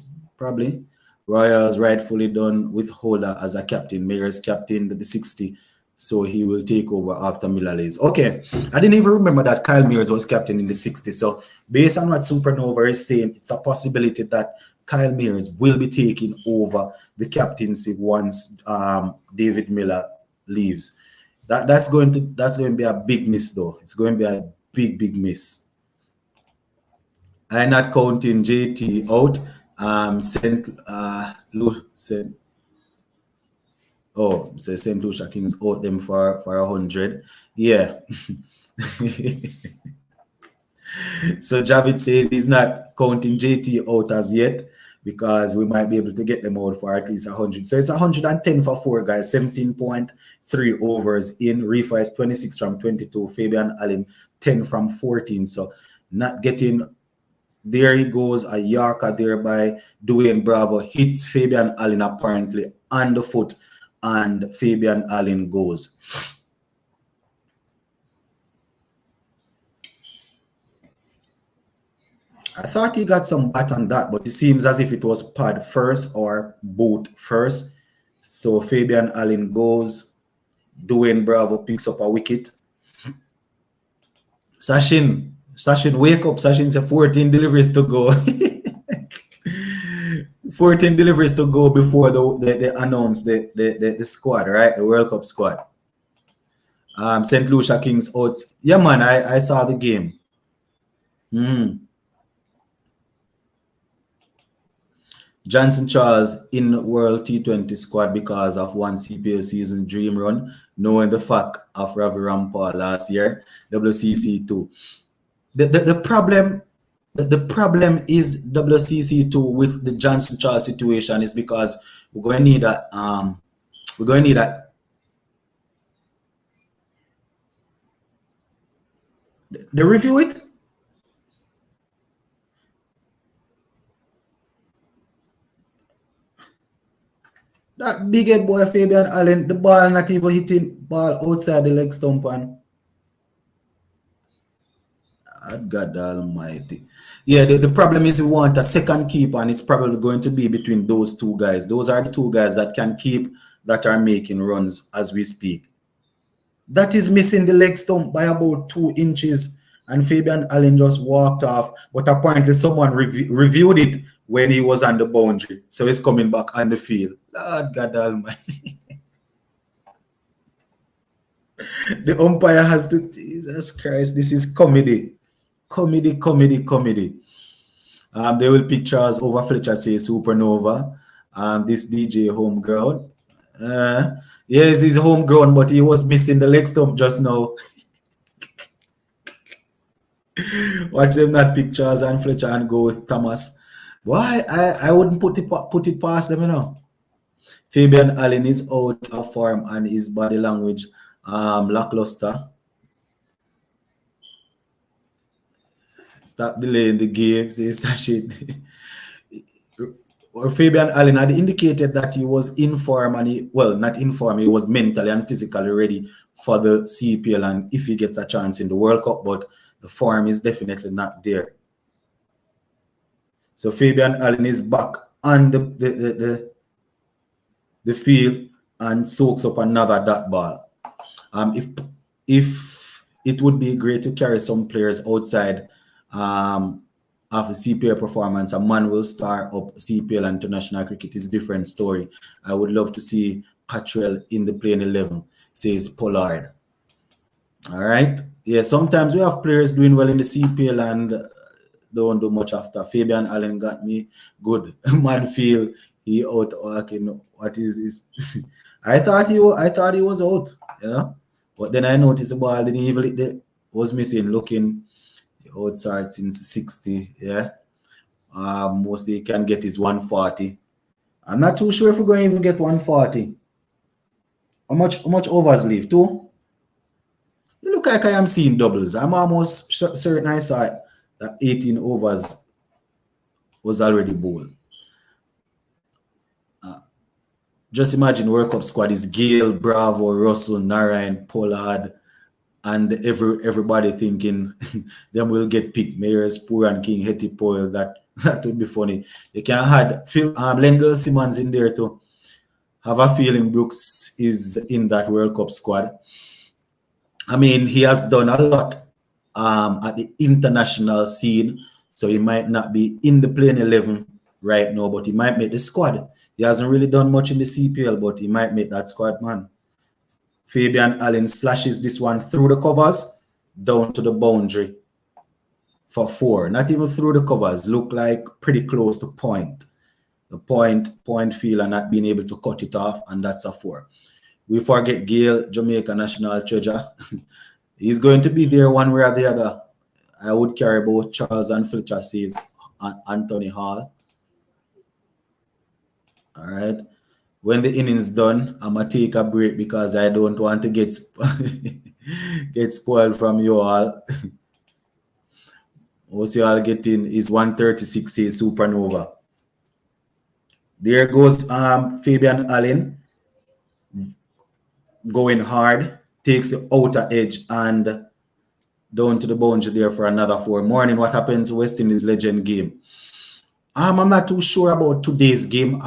Royals rightfully done with Holder as a captain. Mayers captain the 60. So he will take over after Miller leaves. Okay. I didn't even remember that Kyle Mayers was captain in the 60. So based on what Supernova is saying, it's a possibility that Kyle Mayers will be taking over the captaincy once David Miller leaves. That's going to be a big miss, though. It's going to be a big miss. I'm not counting JT out. St. Lucia Kings out them for 100. Yeah. So Javid says he's not counting JT out as yet because we might be able to get them out for at least 100. So it's 110 for 4 guys, 17.3 overs in. Reifer is 26 from 22. Fabian Allen 10 from 14. So not getting. There he goes, a Yorker there by Dwayne Bravo. Hits Fabian Allen apparently on the foot, and Fabian Allen goes. I thought he got some bat on that, but it seems as if it was pad first or boot first. So Fabian Allen goes. Dwayne Bravo picks up a wicket. Sachin, wake up. Sachin said 14 deliveries to go. 14 deliveries to go before they announce the squad, right? The World Cup squad. St. Lucia Kings odds. Yeah, man, I saw the game. Johnson Charles in World T20 squad because of one CPL season dream run, knowing the fact of Ravi Rampal last year, WCC2. The problem is WCC2 with the Johnson Charles situation is because we're going to need that. They review it. That big head boy Fabian Allen, the ball not even hitting ball outside the leg stump, and God almighty. Yeah, the problem is we want a second keeper, and it's probably going to be between those two guys. Those are the two guys that can keep, that are making runs as we speak. That is missing the leg stump by about 2 inches, and Fabian Allen just walked off, but apparently someone reviewed it when he was on the boundary, so he's coming back on the field. Lord God almighty. The umpire has to, Jesus Christ, this is comedy. Comedy. They will pick Charles over Fletcher, say Supernova. This DJ homegrown. Yes, he's homegrown, but he was missing the leg stump just now. Watch them not pick Charles and Fletcher and go with Thomas. Why? I wouldn't put it past them, you know. Fabian Allen is out of form and his body language lackluster. Stop delaying the game, says Sachin. or Fabian Allen had indicated that he was in form and not in form, he was mentally and physically ready for the CPL and if he gets a chance in the World Cup, but the form is definitely not there. So Fabian Allen is back on the field and soaks up another dot ball. If it would be great to carry some players outside of the CPL performance, a man will start up CPL and international cricket is different story. I would love to see Patriots in the playing 11, says Pollard. All right. Yeah, sometimes we have players doing well in the CPL and don't do much after. Fabian Allen got me good. Man feel he out working. What is this? I thought he was out, you know. But then I noticed the ball didn't even was missing, looking outside since 60. Yeah. Mostly he can get his 140. I'm not too sure if we're going to even get 140. How much overs leave? 2? You look like I am seeing doubles. I'm almost certain I saw it, that 18 overs was already bowled. Just imagine World Cup squad is Gale, Bravo, Russell, Narayan, Pollard, and everybody thinking them will get picked. Mayors, Poor and King, Hetty Powell. That would be funny. You can add Lendl Simmons in there too. Have a feeling Brooks is in that World Cup squad. I mean, he has done a lot at the international scene, so he might not be in the playing 11 right now, but he might make the squad. He hasn't really done much in the CPL, but he might make that squad, man. Fabian Allen slashes this one through the covers, down to the boundary for 4. Not even through the covers, look like pretty close to point. The point feel and not being able to cut it off, and that's a 4. We forget Gale, Jamaica national treasure. He's going to be there one way or the other. I would carry both Charles and Fletcher, says Anthony Hall. All right. When the innings done, I'm going to take a break because I don't want to get spoiled from you all. What you all getting is 136, says Supernova. There goes Fabian Allen going hard, takes the outer edge and down to the boundary there for another 4. Morning, what happens West Indies legend game? I'm not too sure about today's game.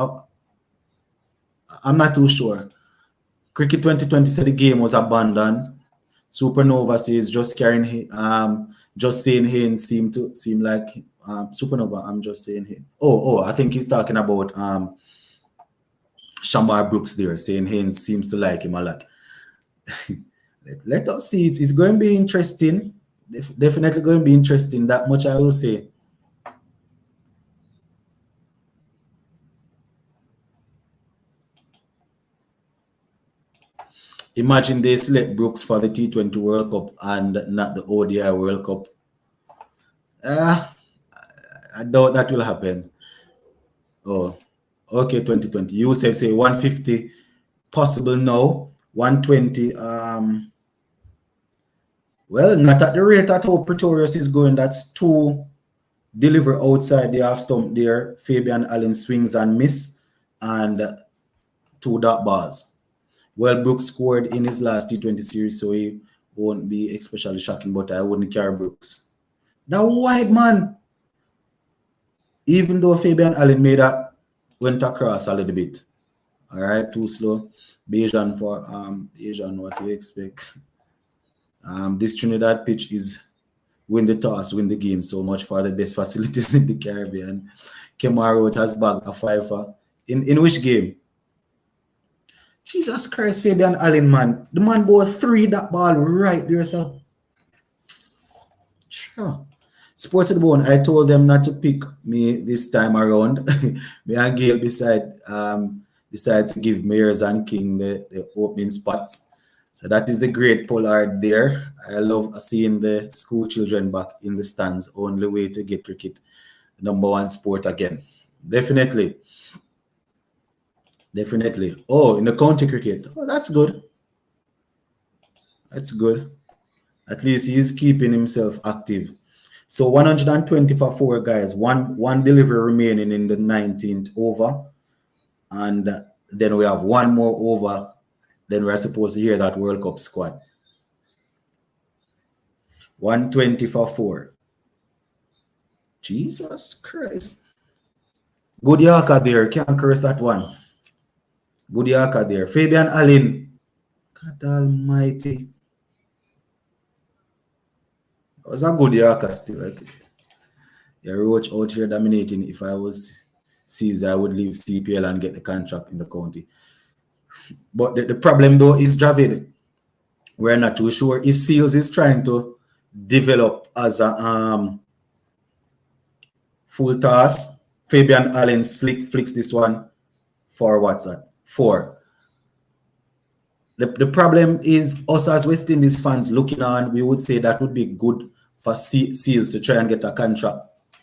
I'm not too sure. Cricket 2020 said the game was abandoned. Supernova says just saying Haynes seem like Supernova. I'm just saying Haynes. Oh, I think he's talking about Shamar Brooks there, saying Haynes seems to like him a lot. Let us see. It's going to be interesting. Definitely going to be interesting. That much I will say. Imagine they select Brooks for the T20 World Cup and not the ODI World Cup. I doubt that will happen. Oh, okay, 2020. You say 150 possible now. 120. Well, not at the rate at how Patriots is going. That's 2 deliver outside the half stump there. Fabian Allen swings and miss, and 2 dot balls. Well, Brooks scored in his last T20 series, so he won't be especially shocking, but I wouldn't carry Brooks. Now, wide man. Even though Fabian Allen went across a little bit. All right, too slow. Bajan for Asian, what do you expect? This Trinidad pitch is win the toss, win the game. So much for the best facilities in the Caribbean. Kemar has bagged a 5-er. In which game? Jesus Christ, Fabian Allen, man. The man bought 3 that ball right there, sir. Sure. Sports at the Bone, I told them not to pick me this time around. Me and Gail decide to give Mayors and King the opening spots. So that is the great Pollard there. I love seeing the school children back in the stands. Only way to get cricket #1 sport again. Definitely. Definitely. Oh, in the county cricket. Oh, that's good. That's good. At least he's keeping himself active. So 120 for 4 guys. One delivery remaining in the 19th over. And then we have one more over. Then we're supposed to hear that World Cup squad. 120 for 4. Jesus Christ. Good Yorker there. Can't curse that one. Good Yorker there. Fabian Allen. God almighty. It was a good Yorker still. Yeah, Roach out here dominating. If I was Caesar, I would leave CPL and get the contract in the county. But the problem though is Javid. We're not too sure if Seals is trying to develop as a full task. Fabian Allen flicks this one for what's that? 4. The problem is us as West Indies fans looking on, we would say that would be good for Seals to try and get a contract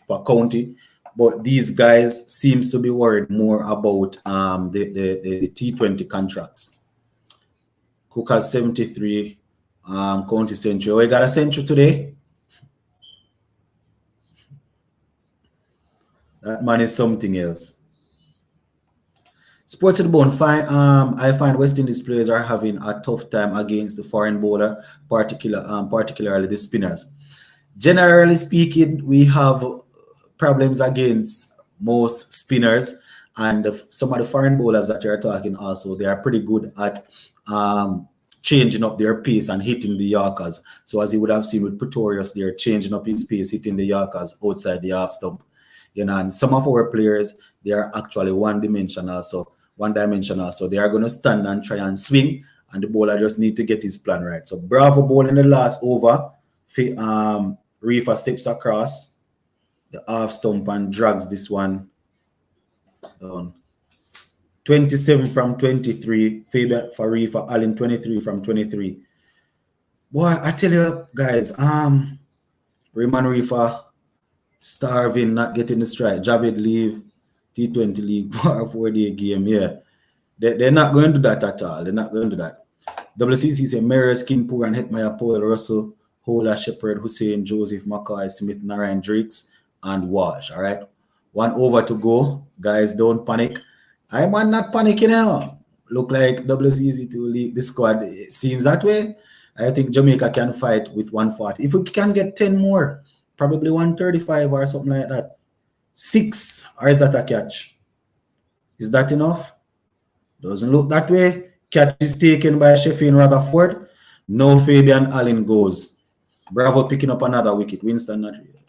for county. But these guys seems to be worried more about the T20 contracts. Cook has 73 county century. We got a century today. That man is something else. Sports to the bone. I find West Indies players are having a tough time against the foreign bowler, particularly the spinners. Generally speaking, we have problems against most spinners, and some of the foreign bowlers that you're talking also, they are pretty good at changing up their pace and hitting the Yorkers. So as you would have seen with Patriots, they're changing up his pace, hitting the Yorkers outside the half stump. You know, and some of our players, they are actually one-dimensional. So they are going to stand and try and swing, and the bowler just need to get his plan right. So Bravo ball in the last over. Reifer steps across the half stump and drags this one down. 27 from 23. Fabian for Reifer. Allen 23 from 23. Boy, I tell you guys, Raymond Reifer starving, not getting the strike. Javid leave, T20 league for a 4-day game. Yeah, they're not going to do that at all. They're not going to do that. WCC say Mary, Skinpour, and Hetmeyer, Powell, Russell, Hola, Shepherd, Hussein, Joseph, McCoy, Smith, Narayan, Drakes, and Walsh. All right, 1 over to go. Guys, don't panic. I'm not panicking now. Look like WCC to lead the squad. It seems that way. I think Jamaica can fight with 140. If we can get 10 more, probably 135 or something like that. 6, or is that a catch? Is that enough? Doesn't look that way. Catch is taken by Sheffield Rutherford. No Fabian Allen goes. Bravo picking up another wicket. Winston not really.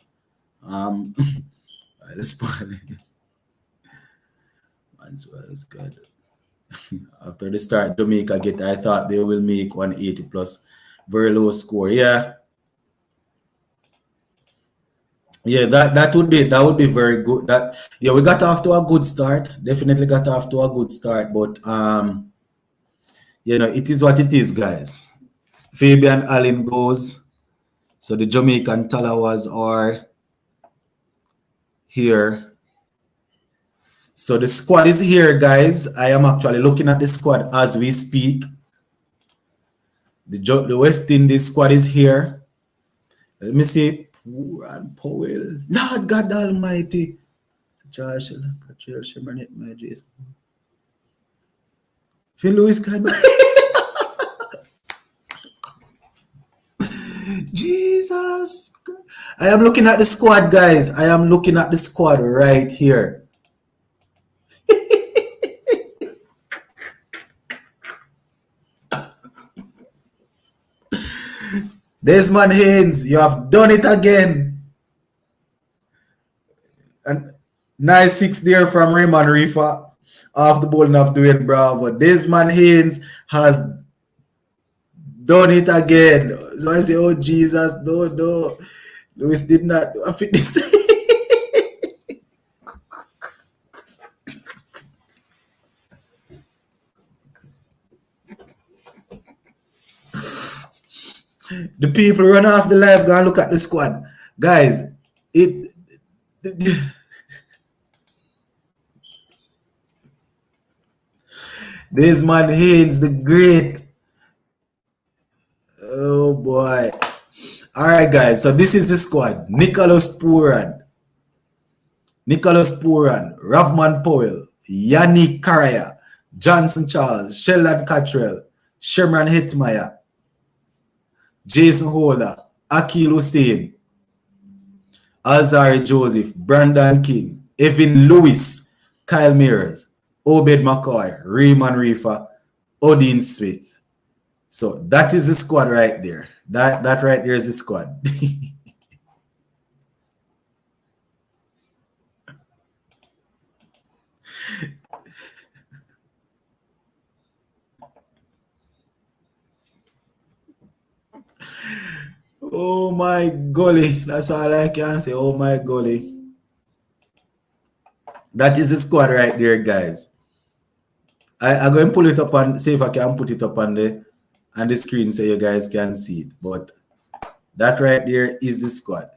Let's spoil it. It's good. After the start, Jamaica I thought they will make 180 plus. Very low score. Yeah. Yeah, that would be very good. We got off to a good start. Definitely got off to a good start, but it is what it is, guys. Fabian Allen goes. So the Jamaican Tallawahs are here. So the squad is here, guys. I am actually looking at the squad as we speak. The West Indies squad is here. Let me see. And Powell. Lord God Almighty. Josh, Phil Lewis can. Jesus. I am looking at the squad, guys. I am looking at the squad right here. Desmond Haynes, you have done it again. And nice 6 there from Raymond Reifer. Off the bowling of Dwayne Bravo. Desmond Haynes has done it again. So I say, oh Jesus, no. Lewis did not do a fitness. The people run off the live, go and look at the squad. Guys, Desmond Haynes, the great. Oh boy. All right, guys. So this is the squad: Nicholas Puran, Ravman Powell, Yannick Karaya, Johnson Charles, Sheldon Cottrell, Sherman Hetmeyer, Jason Holder, Akil Hussein, Azari Joseph, Brandon King, Evan Lewis, Kyle Mears, Obed McCoy, Raymond Reifer, Odin Smith. So that is the squad right there. That right there is the squad. Oh my golly. That's all I can say. Oh my golly. That is the squad right there, guys. I'm going to pull it up and see if I can put it up on the screen so you guys can see it. But that right there is the squad.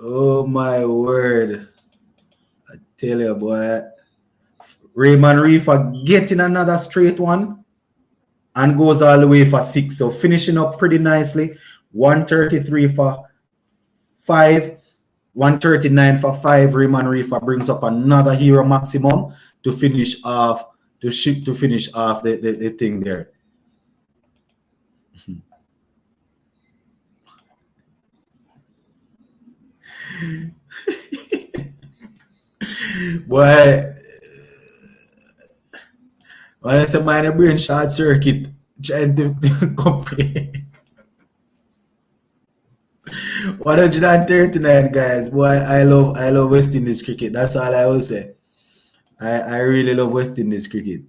Oh my word. I tell you, boy. Raymond Reifer getting another straight one and goes all the way for 6. So finishing up pretty nicely. 133 for 5. 139 for 5. Raymond Reifer brings up another hero maximum to finish off the thing there. Boy, when I say my brain short circuit trying to complete 139, guys. Boy, I love West Indies cricket. That's all I will say. I really love West Indies cricket.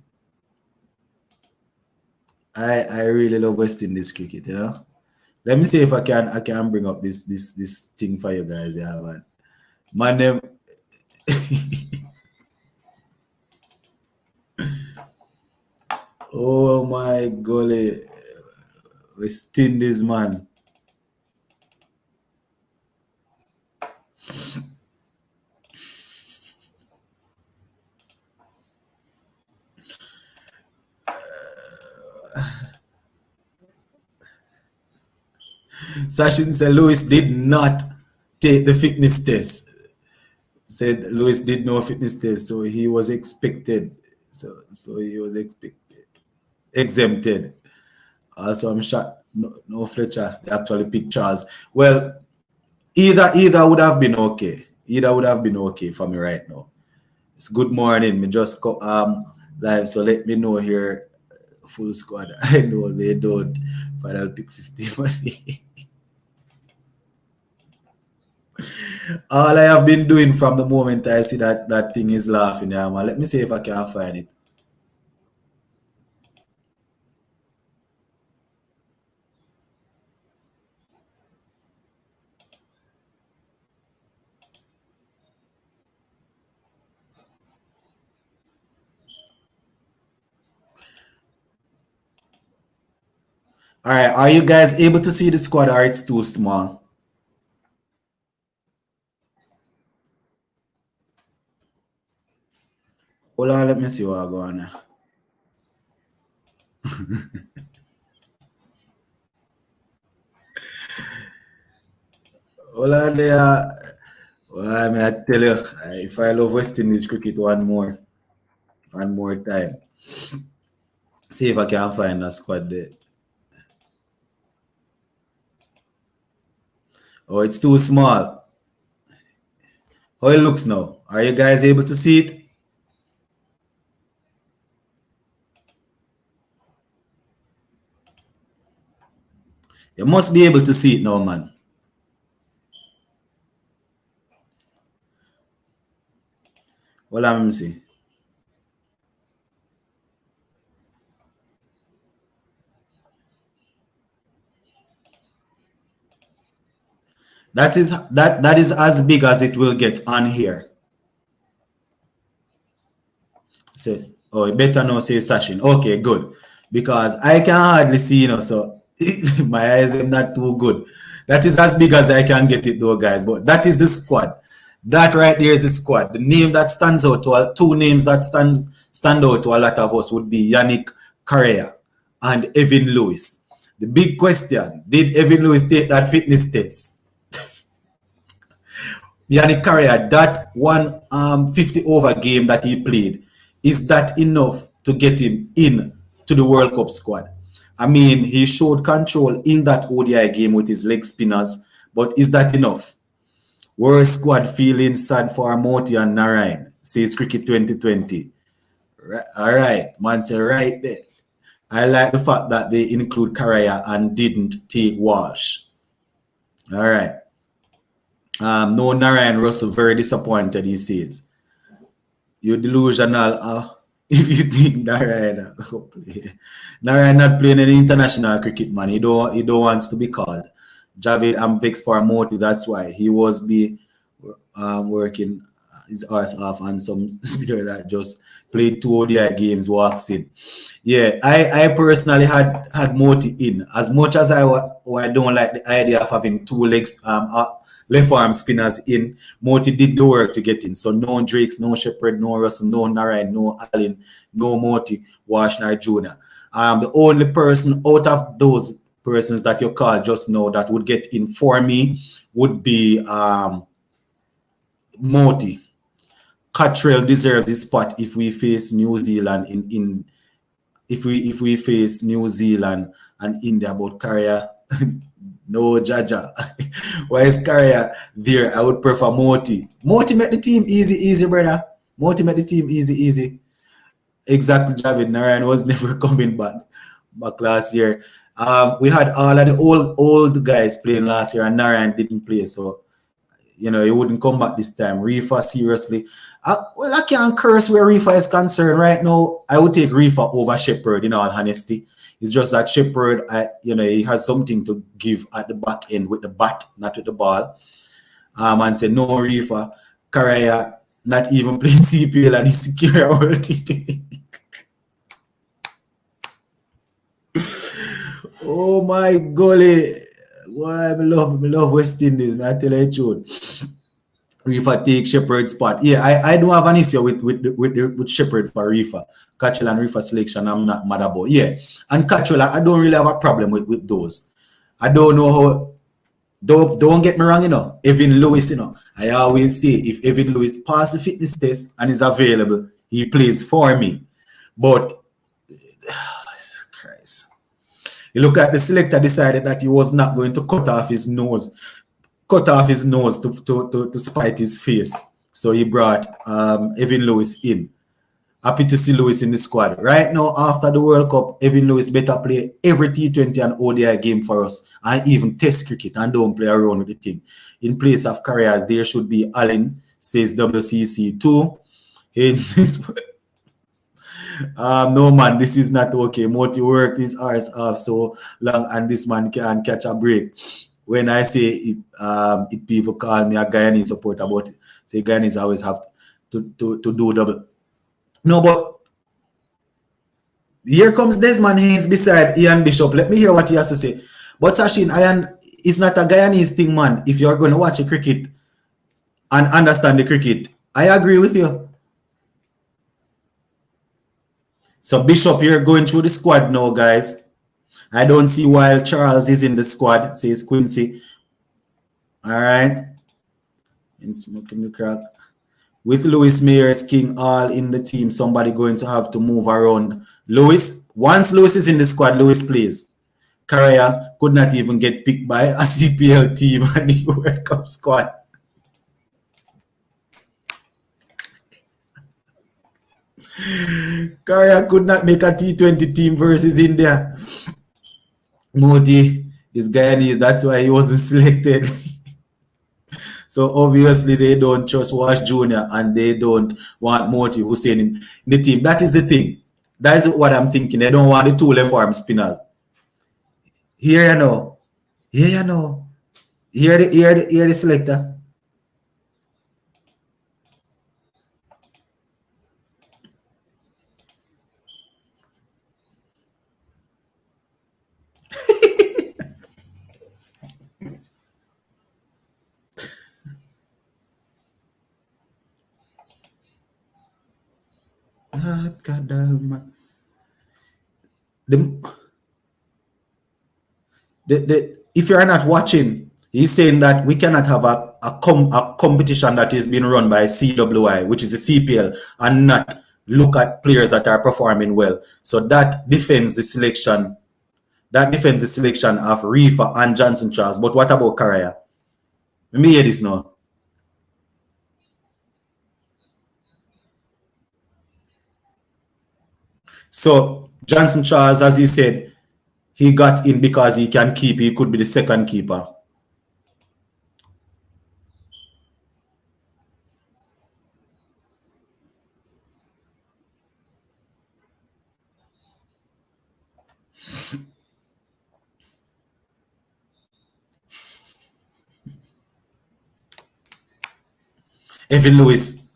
I really love West Indies cricket, you know. Let me see if I can bring up this thing for you guys, yeah, man. My name oh my golly. West Indies, man. Sachin said Lewis did not take the fitness test. Said Lewis did no fitness test, so he was expected. So he was exempted. So I'm shocked. No Fletcher. They actually picked Charles. Well, either would have been okay. Either would have been okay for me right now. It's good morning. Me just go live, so let me know here. Full squad. I know they don't, but I'll pick 50 money. All I have been doing from the moment I see that thing is laughing, yeah, man. Let me see if I can find it. All right, are you guys able to see the squad or it's too small? Hold on, let me see what I go on now. Hold on there. Well, I mean, I tell you, if I love West Indies cricket one more time, see if I can find a squad there. Oh, it's too small. How it looks now? Are you guys able to see it? You must be able to see it now, man. Well, let me see. That is as big as it will get on here. Say, oh, you better not say Sachin. Okay, good. Because I can hardly see, so my eyes are not too good. That is as big as I can get it though, guys. But that is the squad. That right there is the squad. The name that stands out to two names that stand out to a lot of us would be Yannick Correa and Evan Lewis. The big question, did Evan Lewis take that fitness test? Yannick Carrier, that one 50 over game that he played, is that enough to get him in to the World Cup squad? I mean, he showed control in that ODI game with his leg spinners, but is that enough? Worst squad feeling sad for Moti and Narayan, says Cricket 2020. All right, man say right there. I like the fact that they include Carrier and didn't take Walsh. All right. No Narayan Russell, very disappointed, he says. You're delusional if you think Narayan play. Narayan not playing any international cricket, man. He don't want to be called. Javid, I'm vexed for Moti. That's why he was working his arse off on some speaker that just played 2 ODI games, walks in. Yeah, I personally had Moti in. As much as I don't like the idea of having two legs left arm spinners in, Moti did the work to get in. So no Drakes, no Shepherd, no Russell, no Narayan, no Allen, no Moti, Washner Jr. The only person out of those persons that you called just now that would get in for me would be Moti. Cottrell deserves his spot if we face New Zealand if we face New Zealand and India. But Carrier, no Jaja. Why is Carrier there? I would prefer Moti. Moti make the team easy, brother. Moti make the team easy. Exactly, Javid. Narayan was never coming back last year. We had all of the old guys playing last year, and Narayan didn't play, so he wouldn't come back this time. Reifer, seriously. Well, I can't curse where Reifer is concerned right now. I would take Reifer over Shepherd, in all honesty. It's just that Shepherd, he has something to give at the back end with the bat, not with the ball. And say no Reifer. Carrier not even playing CPL and he's secure world TP. Oh my golly. Why I love West Indies, man. I tell you the truth. Reifer take Shepherd's spot. Yeah, I don't have an issue with Shepherd for Reifer. Cottrell and Reifer selection, I'm not mad about. Yeah. And Cottrell, I don't really have a problem with those. I don't know how. Don't get me wrong, Evan Lewis, I always say if Evan Lewis passes the fitness test and is available, he plays for me. But Christ. You look at the selector decided that he was not going to cut off his nose to spite his face. So he brought Evan Lewis in. Happy to see Lewis in the squad. Right now, after the World Cup, Evan Lewis better play every T20 and ODI game for us, and even Test cricket, and don't play around with the thing. In place of Carrier, there should be Allen, says WCC2. He insists. No man, this is not okay. Moti worked his hours off so long, and this man can catch a break. When I say it, if people call me a Guyanese supporter, but say Guyanese always have to do double. No, but here comes Desmond Haynes beside Ian Bishop. Let me hear what he has to say. But Sachin, Ian is not a Guyanese thing, man. If you're going to watch a cricket and understand the cricket, I agree with you. So Bishop, you're going through the squad now, guys. I don't see why Charles is in the squad, says Quincy. All right. In smoking the crack. With Lewis Mayers King all in the team, somebody going to have to move around. Lewis, once Lewis is in the squad, Lewis plays. Carrier could not even get picked by a CPL team and the World Cup squad. Carrier could not make a T20 team versus India. Moti is Guyanese, that's why he wasn't selected. So obviously they don't trust Wash Jr. and they don't want Moti Hussein in the team. That is the thing. That is what I'm thinking. They don't want the two left arm spinners. Here you know. Here you know. Here the selector. God damn. if you're not watching, he's saying that we cannot have a competition that is being run by CWI, which is the CPL, and not look at players that are performing well. So that defends the selection. That defends the selection of Reifer and Johnson Charles. But what about Caraya? Let me hear this now. So Johnson Charles, as he said, he got in because he can keep. He could be the second keeper. Evan Lewis.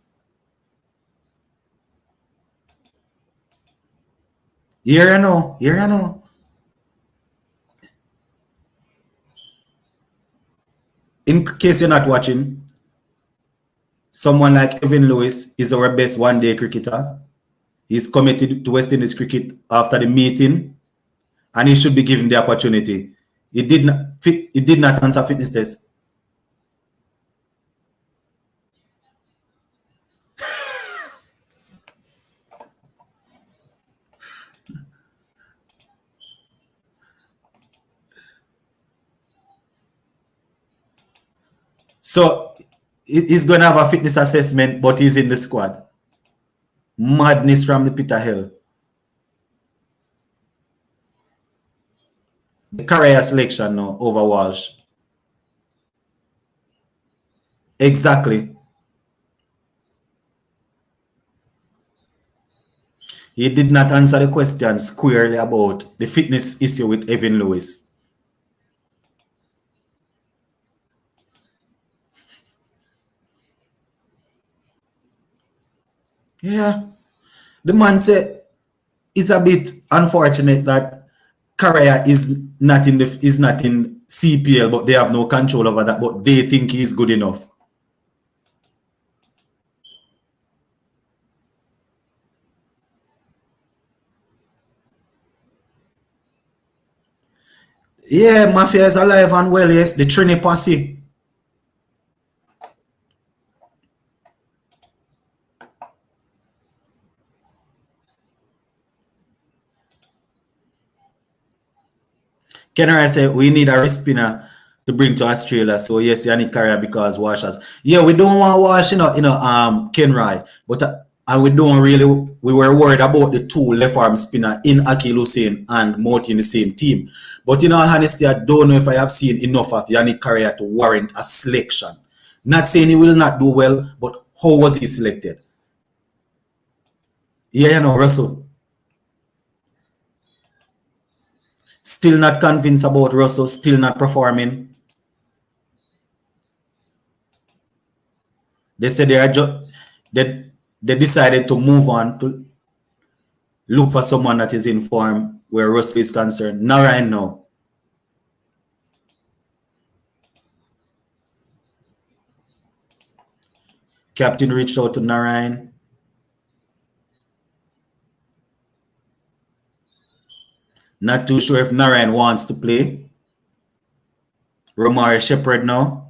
Here I know. Here I know. In case you're not watching, someone like Evan Lewis is our best one-day cricketer. He's committed to West Indies cricket after the meeting, and he should be given the opportunity. He did not answer fitness test. So he's going to have a fitness assessment, but he's in the squad. Madness from the pit of hell. The career selection now over Walsh. Exactly. He did not answer the question squarely about the fitness issue with Evan Lewis. Yeah. The man said it's a bit unfortunate that Caraya is not in CPL, but they have no control over that. But they think he's good enough. Yeah, Mafia is alive and well. Yes, the Trini posse. Kenara said we need a wrist spinner to bring to Australia. So yes, Yannick Carrier because washers. Yeah, we don't want wash, Kenrai, but and we were worried about the two left arm spinner in Akil Hussein and Moti in the same team. But in all honesty, I don't know if I have seen enough of Yannick Carrier to warrant a selection. Not saying he will not do well, but how was he selected? Yeah, Russell. Still not convinced about Russell, still not performing. They said they decided to move on to look for someone that is in form where Russell is concerned. Narayan now. Captain reached out to Narayan. Not too sure if Narayan wants to play. Romari Shepherd now.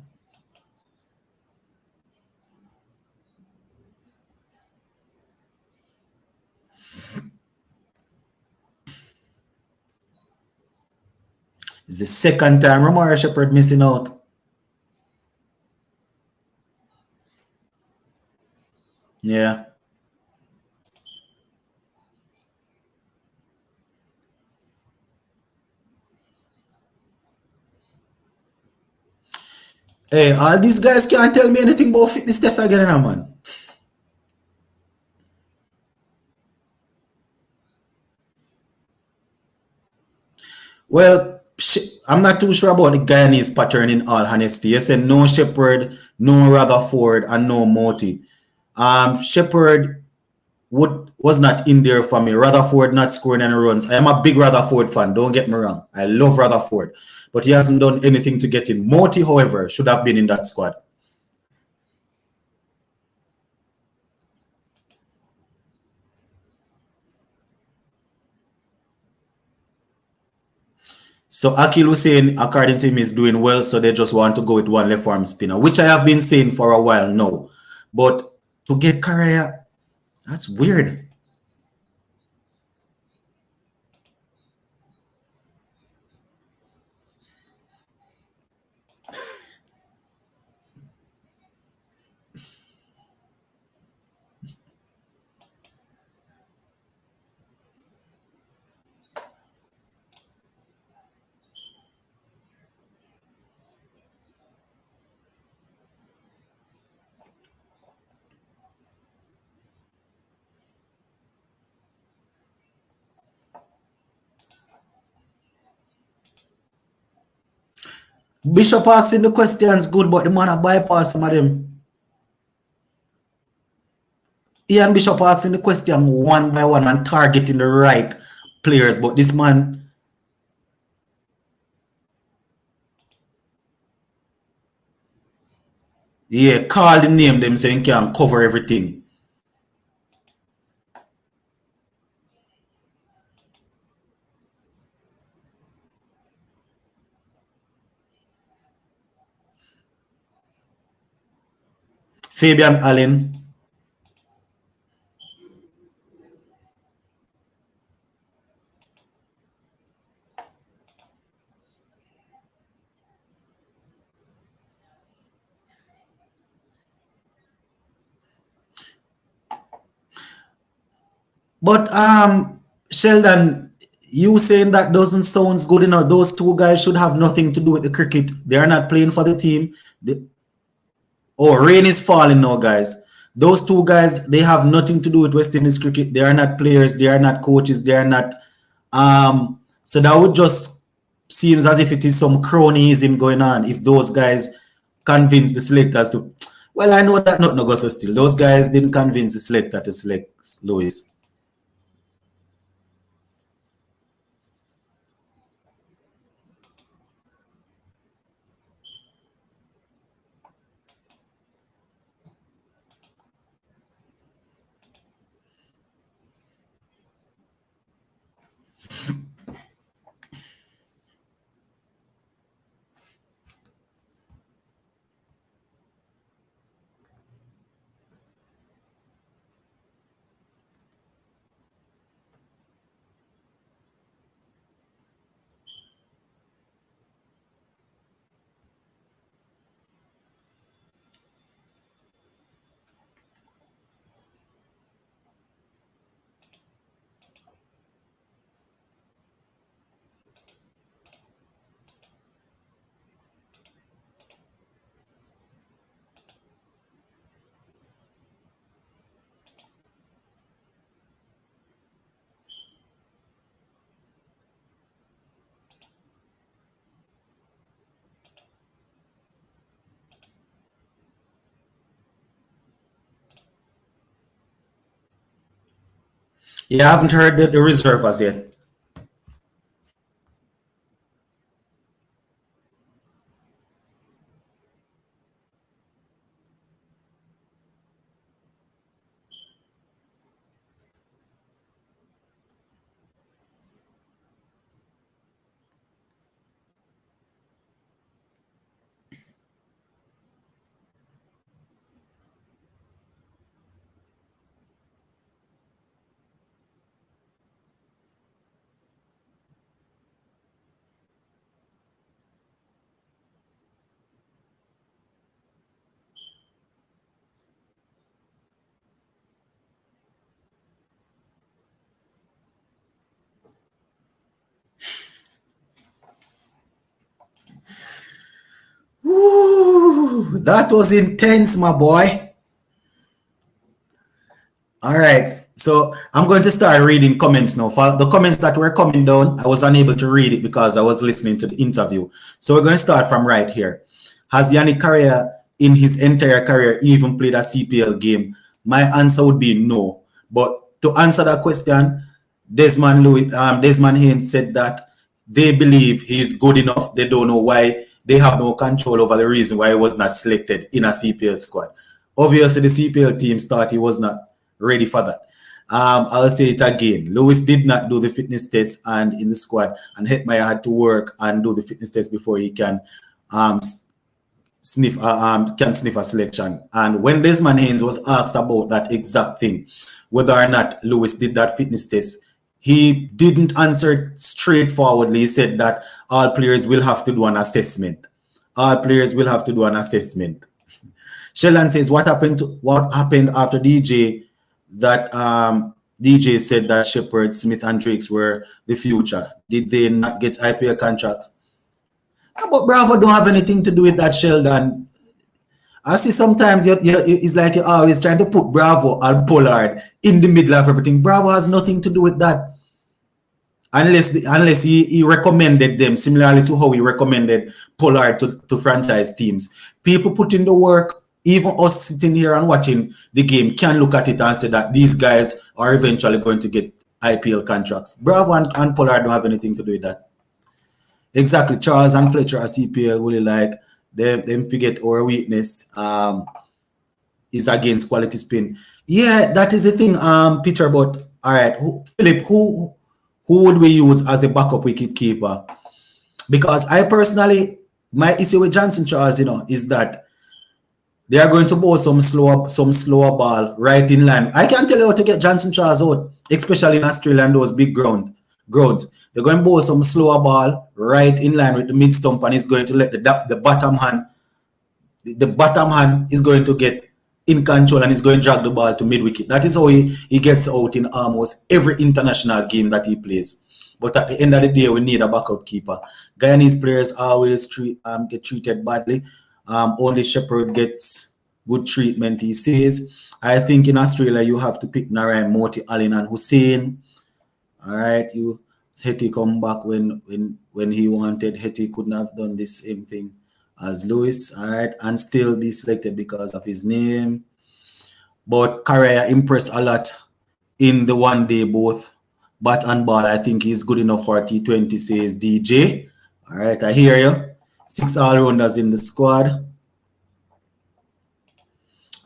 It's the second time Romari Shepherd missing out. Yeah. Hey, all these guys can't tell me anything about fitness test again, man. Well, I'm not too sure about the Guyanese pattern in all honesty. You said no Shepherd, no Rutherford, and no Moti. Shepherd was not in there for me. Rutherford not scoring any runs. I am a big Rutherford fan, don't get me wrong. I love Rutherford. But he hasn't done anything to get in. Moti, however, should have been in that squad. So Akil was saying, according to him, he's doing well, so they just want to go with one left arm spinner, which I have been saying for a while now. But to get Correa, that's weird. Bishop asking the questions good, but the man a bypass some of them. Ian Bishop asking the question one by one and targeting the right players, but this man, yeah, call the name them saying can cover everything. Fabian Allen. But Sheldon, you saying that doesn't sound good enough. Those two guys should have nothing to do with the cricket. They are not playing for the team. Oh, rain is falling now, guys. Those two guys, they have nothing to do with West Indies cricket. They are not players. They are not coaches. They are not. So that would just seems as if it is some cronyism going on. If those guys convince the selectors to, well, I know that not Augusta still. Those guys didn't convince the selector to select Lewis. Yeah, I haven't heard the reserve as yet. Woo, that was intense, my boy. All right. So I'm going to start reading comments now. For the comments that were coming down, I was unable to read it because I was listening to the interview. So we're going to start from right here. Has Yannick Correa in his entire career even played a CPL game? My answer would be no. But to answer that question, Desmond Haynes said that they believe he's good enough. They don't know why. They have no control over the reason why he was not selected in a CPL squad. Obviously, the CPL teams thought he was not ready for that. I'll say it again. Lewis did not do the fitness test and in the squad, and Hetmeyer had to work and do the fitness test before he can um, sniff a selection. And when Desmond Haynes was asked about that exact thing, whether or not Lewis did that fitness test, he didn't answer straightforwardly. He said that all players will have to do an assessment. All players will have to do an assessment. Sheldon says, what happened after DJ that DJ said that Shepherd, Smith, and Drakes were the future? Did they not get IPL contracts? But Bravo don't have anything to do with that, Sheldon. I see sometimes it's like you're always trying to put Bravo and Pollard in the middle of everything. Bravo has nothing to do with that. Unless he recommended them, similarly to how he recommended Pollard to franchise teams. People put in the work. Even us sitting here and watching the game can look at it and say that these guys are eventually going to get IPL contracts. Bravo and Pollard don't have anything to do with that. Exactly. Charles and Fletcher are CPL really like them forget our weakness is against quality spin. Yeah, that is the thing, Peter. But all right, Philip, who would we use as the backup wicket keeper? Because I personally, my issue with Johnson Charles, is that they are going to bowl some slower ball right in line. I can't tell you how to get Johnson Charles out, especially in Australia and those big grounds. They're going to bowl some slower ball right in line with the mid stump, and he's going to let the bottom hand. The bottom hand is going to get in control, and he's going to drag the ball to mid wicket. That is how he gets out in almost every international game that he plays. But at the end of the day, we need a backup keeper. Guyanese players always get treated badly. Only Shepherd gets good treatment, he says. I think in Australia, you have to pick Narayan, Moti, Allen, and Hussein. All right, Hetty come back when he wanted. Hetty couldn't have done the same thing as Lewis, all right, and still be selected because of his name. But Correa impressed a lot in the one day, both bat and ball. I think he's good enough for T20, says DJ. All right, I hear you. 6 all-rounders in the squad.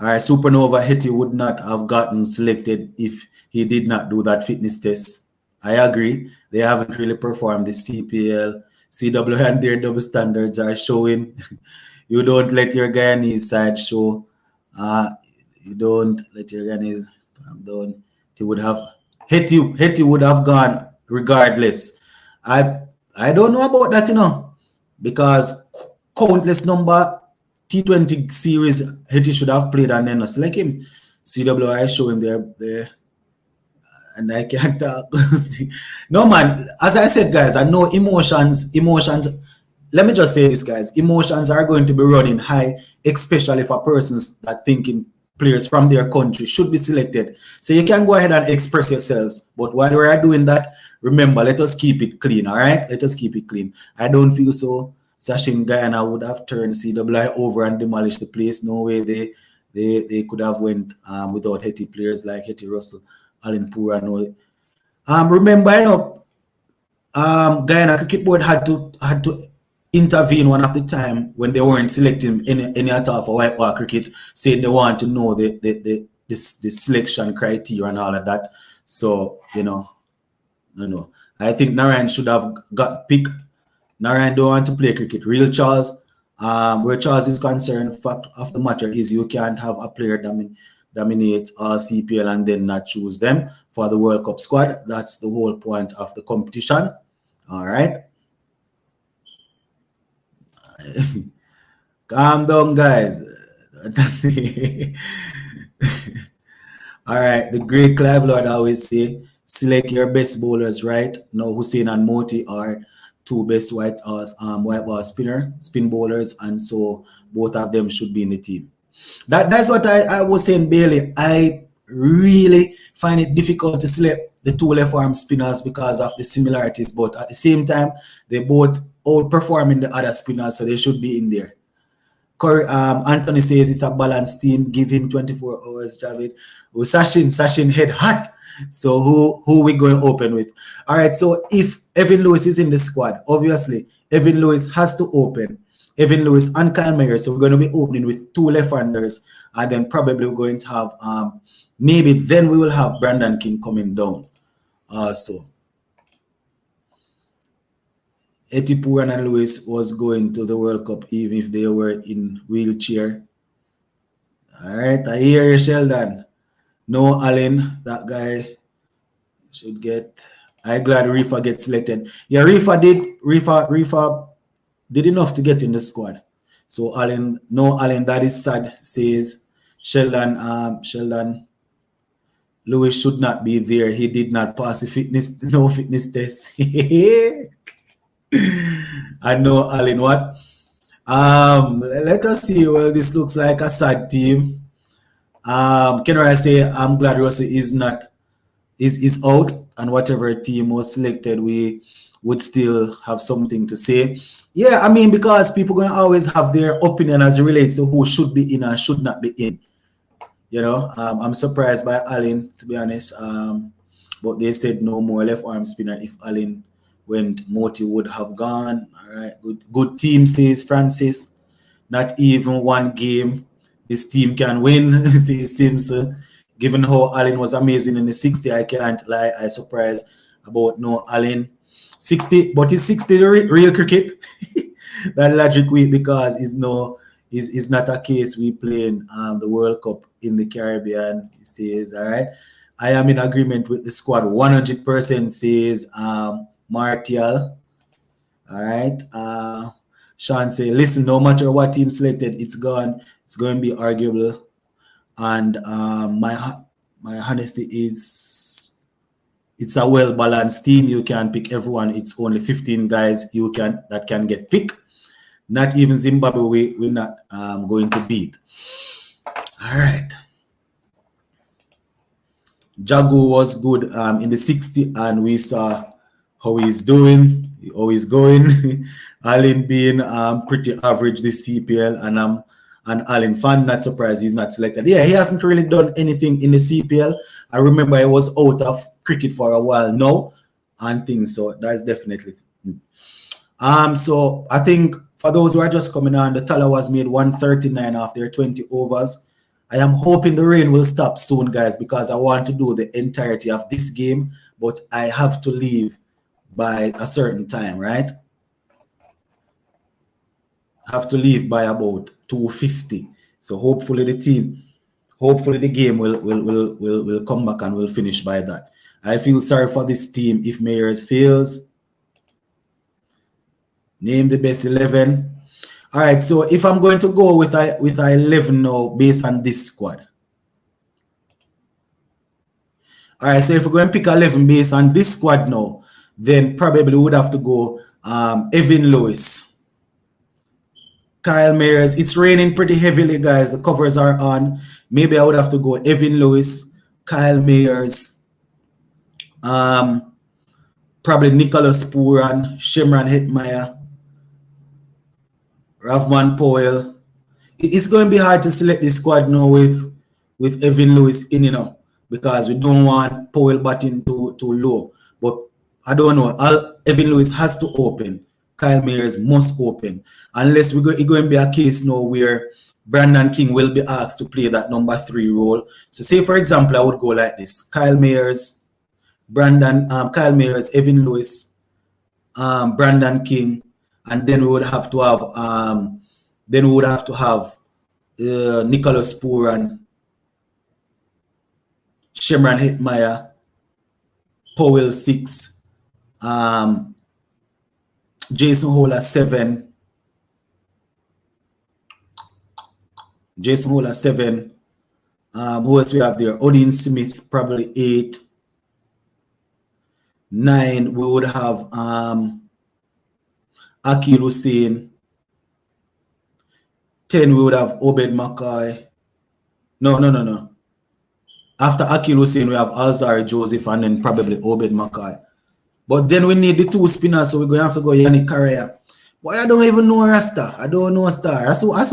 All right, Supernova Hetty would not have gotten selected if he did not do that fitness test. I agree. They haven't really performed the CPL. CW and their double standards are showing. You don't let your Guyanese side show. You don't let your Guyanese calm down. He would have Hetty would have gone regardless. I don't know about that, because countless number T20 series Hetty should have played and then select him. CWI showing there. And I can't talk. No, man, as I said, guys, I know emotions, let me just say this, guys, emotions are going to be running high, especially for persons that thinking players from their country should be selected. So you can go ahead and express yourselves. But while we are doing that, remember, let us keep it clean, all right? Let us keep it clean. I don't feel so. Sachin Guyana would have turned CWI over and demolished the place. No way they could have went without Hetty players like Hetty Russell, Alan Poor and all. Remember, Guyana Cricket Board had to intervene one of the time when they weren't selecting any at all for white ball cricket, saying they want to know the selection criteria and all of that. So, I think Narayan should have got picked. Narayan don't want to play cricket. Real Charles, where Charles is concerned, fact of the matter is you can't have a player dominate CPL and then not choose them for the World Cup squad. That's the whole point of the competition. All right. Calm down, guys. All right. The great Clive Lord always say, select your best bowlers, right? Now Hussein and Moti are two best white ball spin bowlers, and so both of them should be in the team. That's what I was saying, Bailey. I really find it difficult to select the two left arm spinners because of the similarities, but at the same time, they both outperforming the other spinners, so they should be in there. Anthony says it's a balanced team. Give him 24 hours, Javid. Sachin head hot. So who we going to open with? All right, so if Evan Lewis is in the squad, obviously Evan Lewis has to open. Evan Lewis and Kyle Mayer. So we're going to be opening with two left-handers, and then probably we're going to have maybe then we will have Brandon King coming down also. Etipuran and Lewis was going to the World Cup even if they were in wheelchair. All right, I hear you, Sheldon. No, Allen, that guy should get. I'm glad Reifer gets selected. Yeah, Reifer did enough to get in the squad. So Allen, no, Allen, that is sad. Says Sheldon Lewis should not be there. He did not pass the fitness test. I know, Allen. What? Let us see. Well, this looks like a sad team. Can I say I'm glad Russell is out, and whatever team was selected, we would still have something to say. Yeah, I mean, because people gonna always have their opinion as it relates to who should be in and should not be in. You know, I'm surprised by Allen, to be honest. But they said no more left arm spinner. If Allen went, Moti would have gone. All right, good team, says Francis. Not even one game this team can win, says Simpson. Given how Allen was amazing in the 60, I can't lie. I surprised about no Allen. 60, but is 60 the real cricket? That logic weak because is not a case we playing the World Cup in the Caribbean. He says, all right. I am in agreement with the squad 100%, says Martial. All right. Sean say, listen, no matter what team selected, it's gone. It's going to be arguable. And my honesty is it's a well-balanced team. You can pick everyone. It's only 15 guys that can get picked. Not even Zimbabwe we're not going to beat. All right. Jagu was good in the 60, and we saw how he's doing, how he's going. Allen being pretty average this CPL, and I'm an Allen fan. Not surprised he's not selected. Yeah, he hasn't really done anything in the CPL. I remember he was out of cricket for a while now, and things. So that's definitely. So I think for those who are just coming on, the Tallawahs made 139 after 20 overs. I am hoping the rain will stop soon, guys, because I want to do the entirety of this game, but I have to leave by a certain time, right? I have to leave by about 2:50. So hopefully the game will come back and we'll finish by that. I feel sorry for this team if Mayers fails. Name the best 11. All right, so if I'm going to go with a 11 now based on this squad. All right, so if we're going to pick 11 based on this squad now, then probably would have to go Evan Lewis, Kyle Mayers. It's raining pretty heavily, guys. The covers are on. Maybe I would have to go Evan Lewis, Kyle Mayers, probably Nicholas Puran, Shimran Hetmeyer, Ravman Powell. It's going to be hard to select this squad now with Evan Lewis in, because we don't want Powell batting too low. But I don't know. Evan Lewis has to open. Kyle Mayers must open. Unless it's going to be a case now where Brandon King will be asked to play that number 3 role. So say, for example, I would go like this. Kyle Mayers, Evan Lewis, Brandon King, and then we would have to have Nicholas Puran, Shimran Hetmeyer, Powell 6, Jason Holler 7, who else we have there? Odin Smith probably 8. 9 we would have Akil Hussain. 10 we would have Obed Mackay. No. After Akil Hussain we have Alzari Joseph and then probably Obed Mackay. But then we need the 2 spinners, so we're going to have to go Yannick Correa. But I don't even know Rasta. I don't know a star. So I'm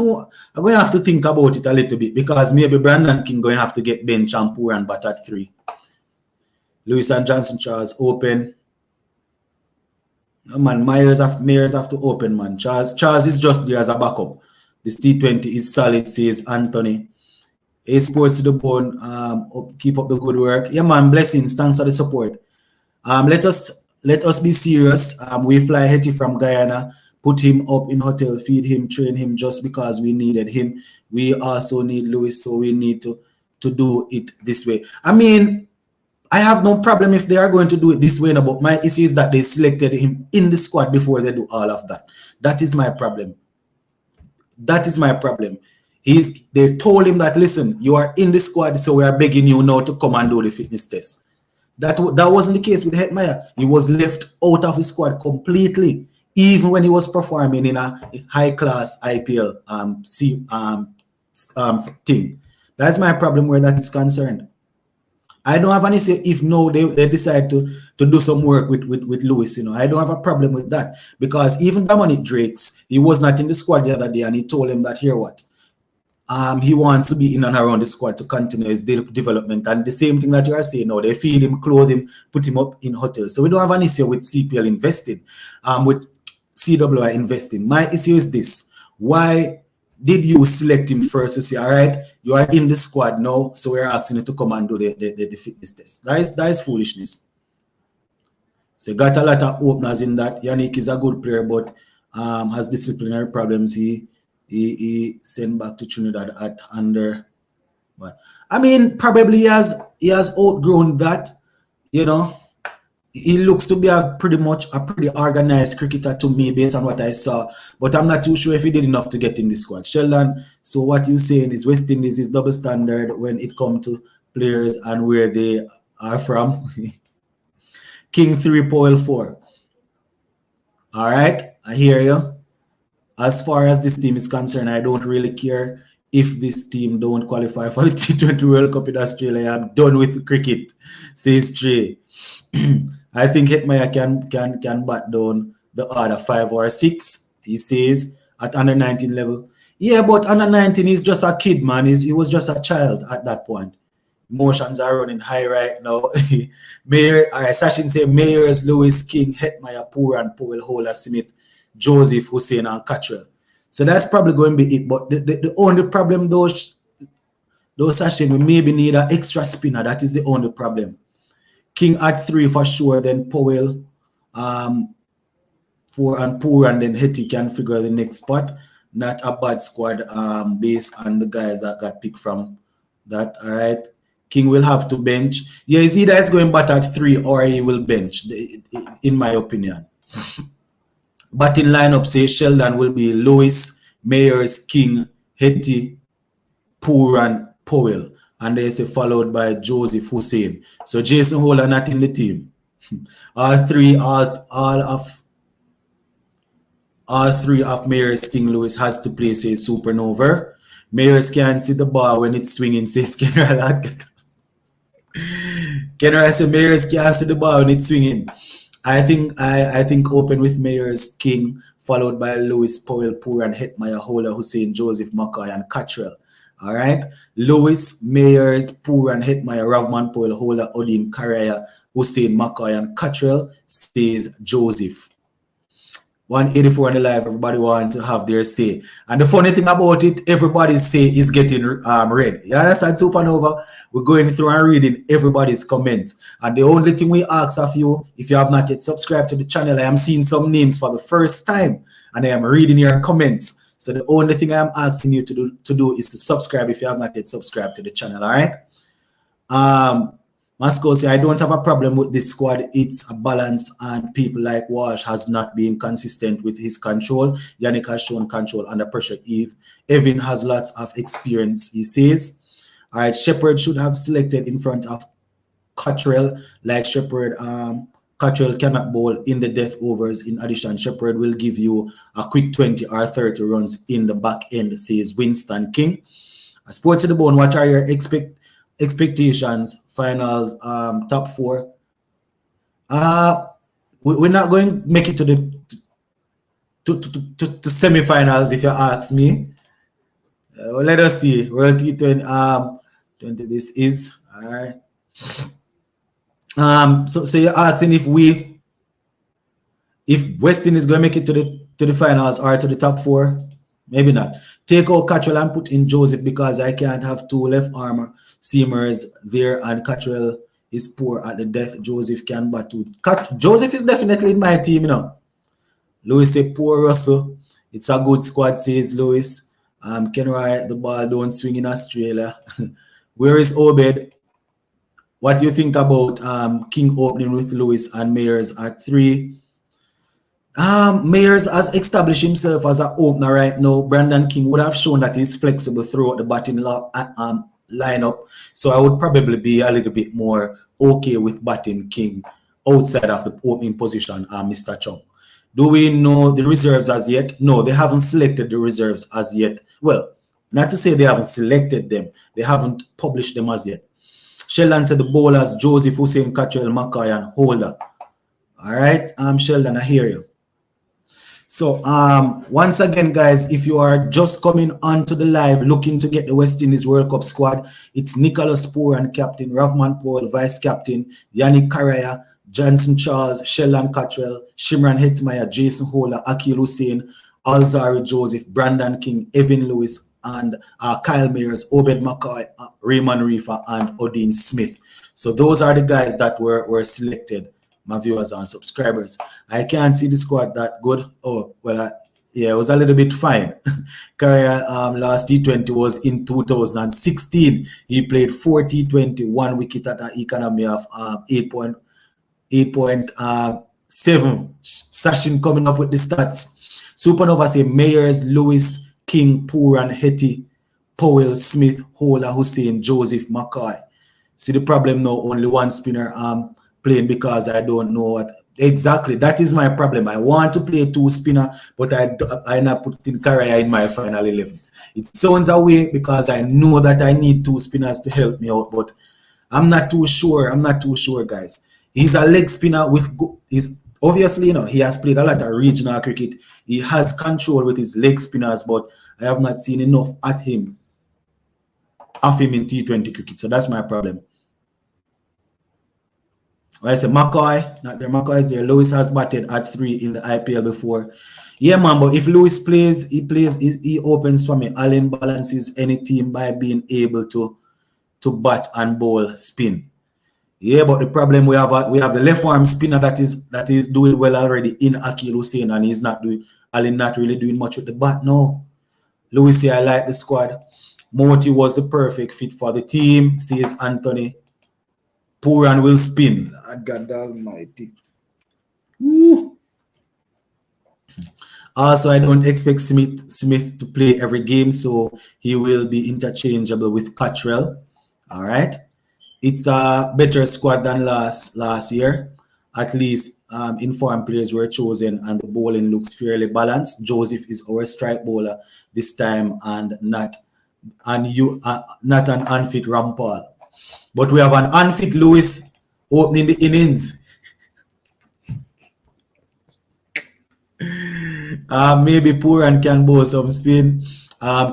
going to have to think about it a little bit, because maybe Brandon King going to have to get bench and Poor and bat at 3. Lewis and Johnson Charles open. Oh, man, Mayers have to open, man. Charles is just there as a backup. This T20 is solid, says Anthony. A Sports to the Bone. Keep up the good work. Yeah, man. Blessings. Thanks for the support. Let us be serious. We fly Hetty from Guyana, put him up in hotel, feed him, train him just because we needed him. We also need Lewis, so we need to do it this way. I mean, I have no problem if they are going to do it this way, but my issue is that they selected him in the squad before they do all of that. That is my problem. That is my problem. They told him that, listen, you are in the squad, so we are begging you now to come and do the fitness test. That wasn't the case with Hetmeyer. He was left out of his squad completely, even when he was performing in a high-class IPL team. That's my problem where that is concerned. I don't have an issue if no they decide to do some work with Lewis. I don't have a problem with that, because even Dominic Drakes, he was not in the squad the other day, and he told him that, here what, he wants to be in and around the squad to continue his development. And the same thing that you are saying now, they feed him, clothe him, put him up in hotels. So we don't have an issue with CPL investing, with CWI investing. My issue is this: why did you select him first to say, all right, you are in the squad now, so we're asking you to come and do the fitness test? That is foolishness. So got a lot of openers in that. Yannick is a good player, but has disciplinary problems. He sent back to Trinidad at under. But I mean, probably he has outgrown that. He looks to be a pretty organized cricketer to me based on what I saw, but I'm not too sure if he did enough to get in the squad. Sheldon, so what you're saying is West Indies is double standard when it comes to players and where they are from. King 3, Powell 4. All right, I hear you. As far as this team is concerned, I don't really care if this team don't qualify for the T20 World Cup in Australia. I'm done with cricket, says Trey. I think Hetmeyer can bat down the other 5 or 6, he says, at under 19 level. Yeah, but under 19, he's just a kid, man. He was just a child at that point. Emotions are running high right now. Sachin say Mayers, Lewis, King, Hetmeyer, Pooran, Powell, Hola, Smith, Joseph, Hussein, and Cottrell. So that's probably going to be it. But the only problem, those Sachin, we maybe need an extra spinner. That is the only problem. King at 3 for sure, then Powell 4 and Poor, and then Hetty can figure the next spot. Not a bad squad based on the guys that got picked from that. All right. King will have to bench. Yeah, it's either he's going back at 3 or he will bench, in my opinion. Batting lineup, say Sheldon will be Lewis, Mayers, King, Hetty, Poor, and Powell. And they say followed by Joseph Hussein. So Jason Holler not in the team. All three of Mayers, King, Lewis has to play, say Supernova. Mayers can't see the ball when it's swinging, says Kenra. Kenra says Mayers can't see the ball when it's swinging. I think open with Mayers, King, followed by Lewis, Powell, Poor, and Hetmeyer, Holler, Hussein, Joseph, McCoy, and Cottrell. All right. Lewis, Mayers, Poor, and Hetmeyer, Ravman, Powell, Holler, Odin, Karaya, Hussein, McCoy, and Cottrell, says Joseph. 184 on the live, everybody want to have their say. And the funny thing about it, everybody's say is getting read. You understand, Supernova? We're going through and reading everybody's comments. And the only thing we ask of you, if you have not yet subscribed to the channel, I am seeing some names for the first time, and I am reading your comments. So the only thing I am asking you to do is to subscribe if you have not yet subscribed to the channel, all right? Moscow say, I don't have a problem with this squad. It's a balance, and people like Walsh has not been consistent with his control. Yannick has shown control under pressure. Evan has lots of experience, he says. All right, Shepherd should have selected in front of Cottrell. Like Shepherd, Cottrell cannot bowl in the death overs. In addition, Shepherd will give you a quick 20 or 30 runs in the back end, says Winston King. Sports to the Bone, what are your expectations, finals, top 4? We're not going to make it to the to semi-finals, if you ask me. Let us see. World T20 20 this is all right. So you're asking if West Indies is going to make it to the finals or to the top 4? Maybe not. Take out Cottrell and put in Joseph because I can't have two left armor seamers there and Cottrell is poor at the death. Joseph can bat too. Joseph is definitely in my team, you know. Lewis say poor Russell. It's a good squad, says Lewis. Ken Wright, the ball don't swing in Australia. Where is Obed? What do you think about King opening with Lewis and Mayers at 3? Mayers has established himself as an opener right now. Brandon King would have shown that he's flexible throughout the batting lineup. So I would probably be a little bit more okay with batting King outside of the opening position, Mr. Chung. Do we know the reserves as yet? No, they haven't selected the reserves as yet. Well, not to say they haven't selected them. They haven't published them as yet. Sheldon said the bowlers, Joseph, Hussein, Cottrell, McCoy, and Holder. All right, Sheldon, I hear you. So once again, guys, if you are just coming onto the live looking to get the West Indies World Cup squad, it's Nicholas Pooran, captain, Ravman Powell, vice captain, Yannick Karaya, Johnson Charles, Sheldon Cottrell, Shimran Hetmeyer, Jason Holder, Akil Hussein, Alzari Joseph, Brandon King, Evan Lewis, and Kyle Mayers, Obed McCoy, Raymond Reifer, and Odin Smith. So those are the guys that were selected, my viewers and subscribers. I can't see the squad that good. Oh, well, yeah, it was a little bit fine. Career last T20 was in 2016. He played 4 T20, 1 wicket at an economy of 8.7. Sachin coming up with the stats. Supernova say Mayers, Lewis, King, Pooran, Hetty, Powell, Smith, Holder, Hussein, Joseph, McCoy. See the problem now, only one spinner playing because I don't know what exactly. That is my problem. I want to play 2 spinner, but I not putting Karaya in my final 11. It sounds away because I know that I need 2 spinners to help me out, but I'm not too sure. I'm not too sure, guys. He's a leg spinner with he's obviously, you know, he has played a lot of regional cricket. He has control with his leg spinners, but I have not seen enough of him in T20 cricket. So that's my problem. I said McCoy, not there. McCoy is there. Lewis has batted at 3 in the IPL before. Yeah, man, but if Lewis plays, he opens for me. Allen balances any team by being able to bat and bowl spin. Yeah, but the problem we have the left arm spinner that is doing well already in Akil Hussein, and he's not doing Allen not really doing much with the bat. No. Lewis here, I like the squad. Moti was the perfect fit for the team, says Anthony. Pooran will spin. God almighty. Woo. Also, I don't expect Smith to play every game, so he will be interchangeable with Cottrell. All right. It's a better squad than last year. At least informed players were chosen and the bowling looks fairly balanced. Joseph is our strike bowler this time and not an unfit Rampal. But we have an unfit Lewis opening the innings. Maybe Pooran can bowl some spin.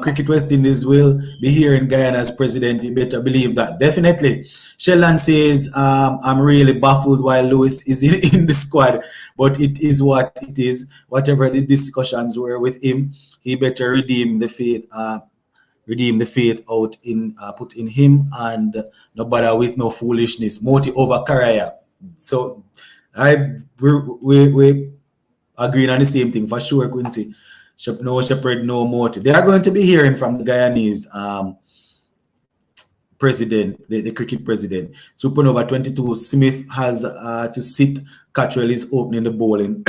Cricket West Indies will be here in Guyana as president. You better believe that. Definitely. Sheldon says, I'm really baffled why Lewis is in the squad, but it is what it is. Whatever the discussions were with him, he better redeem the faith out in put in him and no bother with no foolishness. Moti over Karaya. So we agreeing on the same thing for sure, Quincy. No Shepherd, no Moti. They are going to be hearing from the Guyanese president, the cricket president. Supernova 22, Smith has to sit. Cottrell is opening the bowling.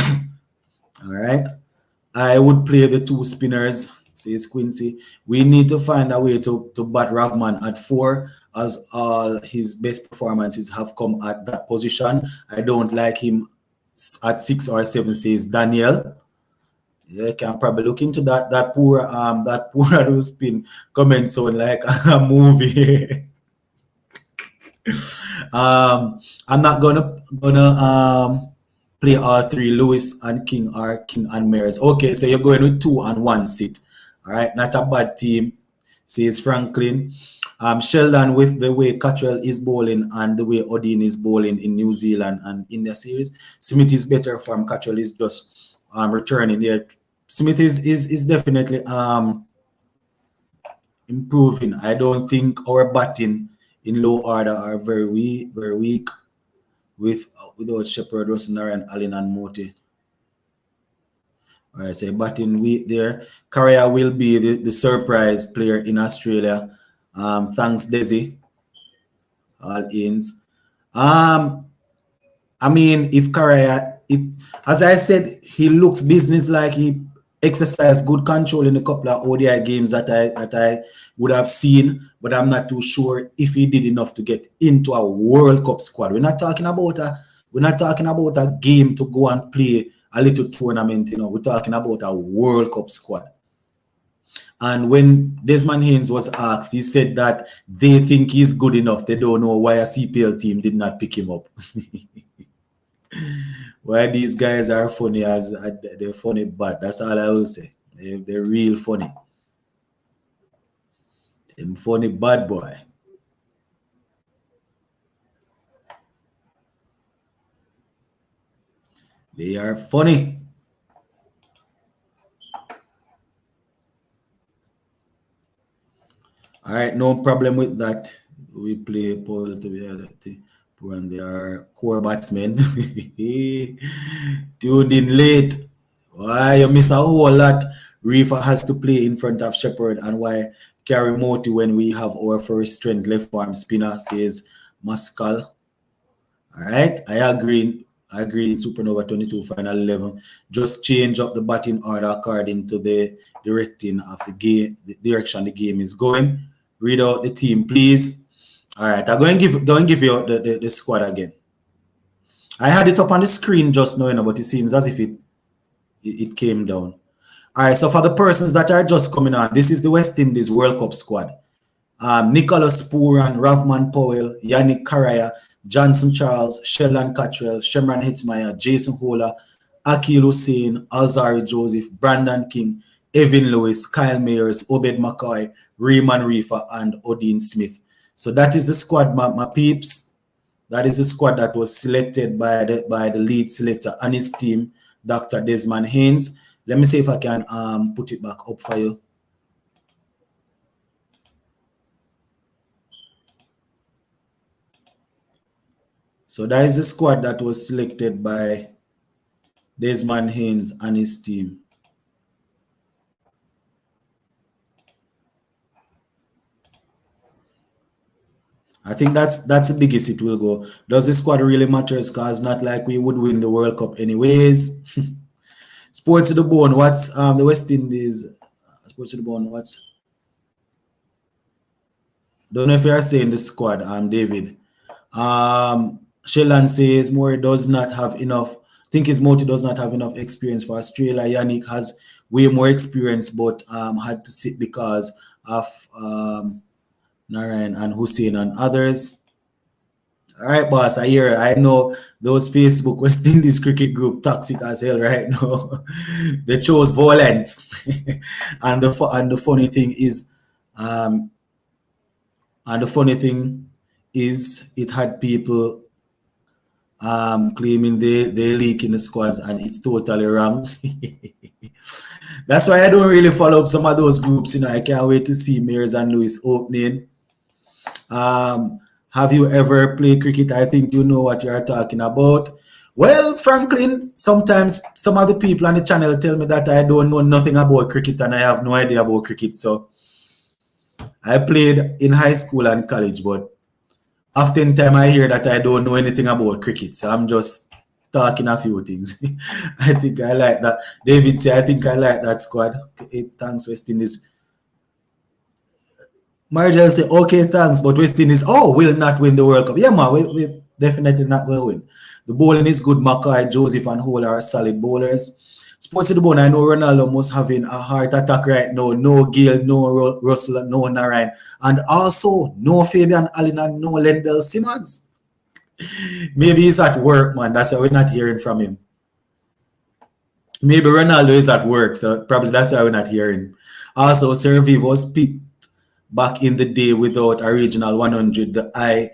All right. I would play the 2 spinners, says Quincy. We need to find a way to bat Ravman at 4, as all his best performances have come at that position. I don't like him at 6 or 7, says Daniel. Yeah, can probably look into that. That poor will spin comment sound like a movie. I'm not gonna play all 3. Lewis and King or King and Mayers. Okay, so you're going with 2 and 1 sit. All right, not a bad team, says Franklin. Sheldon, with the way Cottrell is bowling and the way Odin is bowling in New Zealand and India series, Smith is better from Cottrell is just returning there. Smith is definitely improving. I don't think our batting in low order are very weak, without Shepherd, Russell, and Allen and Moti. All right, so batting weak there. Correa will be the surprise player in Australia. Thanks, Desi. All ins. I mean, if Correa, as I said, he looks business like. He exercised good control in a couple of ODI games that I would have seen, but I'm not too sure if he did enough to get into a World Cup squad. We're not talking about a game to go and play a little tournament. We're talking about a World Cup squad. And when Desmond Haynes was asked, he said that they think he's good enough. They don't know why a CPL team did not pick him up. Why these guys are funny, as they're funny, but that's all I will say. They're real funny. Them funny bad boy. They are funny. All right, no problem with that. We play Powell to be and they are core batsmen. Tuned in late. Why you miss a whole lot? Reifer has to play in front of Shepherd, and why carry Moti when we have our first strength left arm spinner, says Mascal. All right, I agree. In Supernova 22 final 11. Just change up the batting order according to the directing of the game, the direction the game is going. Read out the team, please. All right, I'm going to give you the squad again. I had it up on the screen just now, but it seems as if it came down. All right, so for the persons that are just coming on, this is the West Indies World Cup squad. Nicholas Pooran, Ravman Powell, Yannick Correa, Johnson Charles, Sheldon Cottrell, Shemran Hitzmaier, Jason Hola, Akil Hussain, Alzari Joseph, Brandon King, Evan Lewis, Kyle Mayers, Obed McCoy, Rayman Reifer, and Odin Smith. So that is the squad, my peeps. That is the squad that was selected by the lead selector and his team, Dr. Desmond Haynes. Let me see if I can put it back up for you. So that is the squad that was selected by Desmond Haynes and his team. I think that's the biggest it will go. Does the squad really matter? Because not like we would win the World Cup anyways. Sports to the bone. What's the West Indies? Sports to the bone. What's? Don't know if you are saying the squad. David. Sheldon says Murray does not have enough. I think his Moti does not have enough experience for Australia. Yannick has way more experience, but had to sit because of Narayan and Hussein and others. All right, boss. I know those Facebook West Indies cricket group toxic as hell right now. They chose violence, and the funny thing is, it had people claiming they leak in the squads, and it's totally wrong. That's why I don't really follow up some of those groups. I can't wait to see Mears and Lewis opening. Have you ever played cricket? I think you know what you're talking about. Well, Franklin, sometimes some of the people on the channel tell me that I don't know nothing about cricket and I have no idea about cricket. So I played in high school and college, but oftentimes I hear that I don't know anything about cricket. So I'm just talking a few things. I think I like that. David say, I think I like that squad. Okay, thanks, West Indies. Marjal say, okay, thanks, but West Indies, will not win the World Cup. Yeah, man, we definitely not going to win. The bowling is good. Mackay, Joseph, and Hole are solid bowlers. Sports to the bone, I know Ronaldo must having a heart attack right now. No Gale, no Russell, no Narayan. And also, no Fabian Allen and no Lendell Simmons. Maybe he's at work, man. That's why we're not hearing from him. Maybe Ronaldo is at work, so probably that's why we're not hearing. Also, Sir Viv was picked back in the day without a regional 100. The eye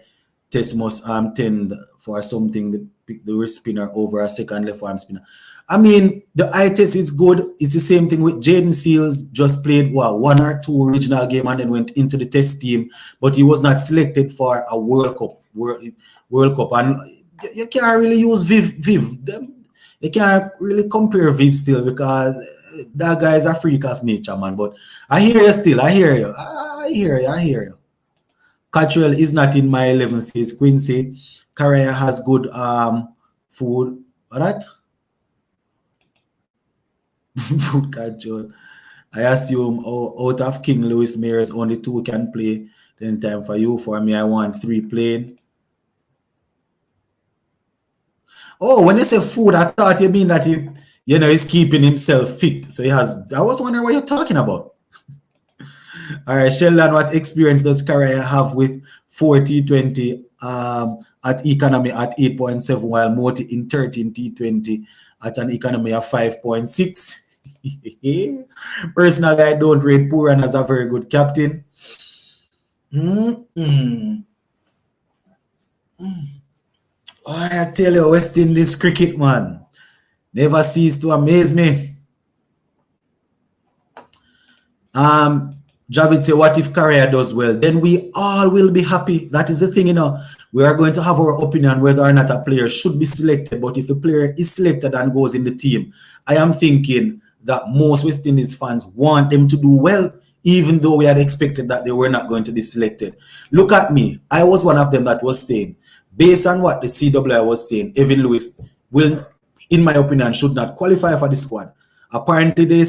test must tend for something, the wrist spinner over a second left arm spinner. I mean, the eye test is good. It's the same thing with Jaden Seals. Just played one or two regional game and then went into the test team, but he was not selected for a World Cup. World Cup, and you can't really use Viv. You can't really compare Viv still because that guy is a freak of nature, man. But I hear you still. I hear you. I hear you. Cottrell is not in my 11, says Quincy. Correa has good food. What that? Food control. I assume out of King Louis Mayors, only 2 can play. Then time for you. For me, I want 3 playing. Oh, when you say food, I thought you mean that he's keeping himself fit. So he has. I was wondering what you're talking about. All right, Sheldon, what experience does Correa have with 40-20 at economy at 8.7, while Moti in 13 T20 at an economy of 5.6? Personally, I don't rate Puran as a very good captain. I tell you, West Indies cricket, man, never cease to amaze me. Javid say, what if Correa does well? Then we all will be happy. That is the thing, we are going to have our opinion whether or not a player should be selected. But if the player is selected and goes in the team, I am thinking that most West Indies fans want them to do well, even though we had expected that they were not going to be selected. Look at me. I was one of them that was saying, based on what the CWI was saying, Evan Lewis will, in my opinion, should not qualify for the squad. Apparently, they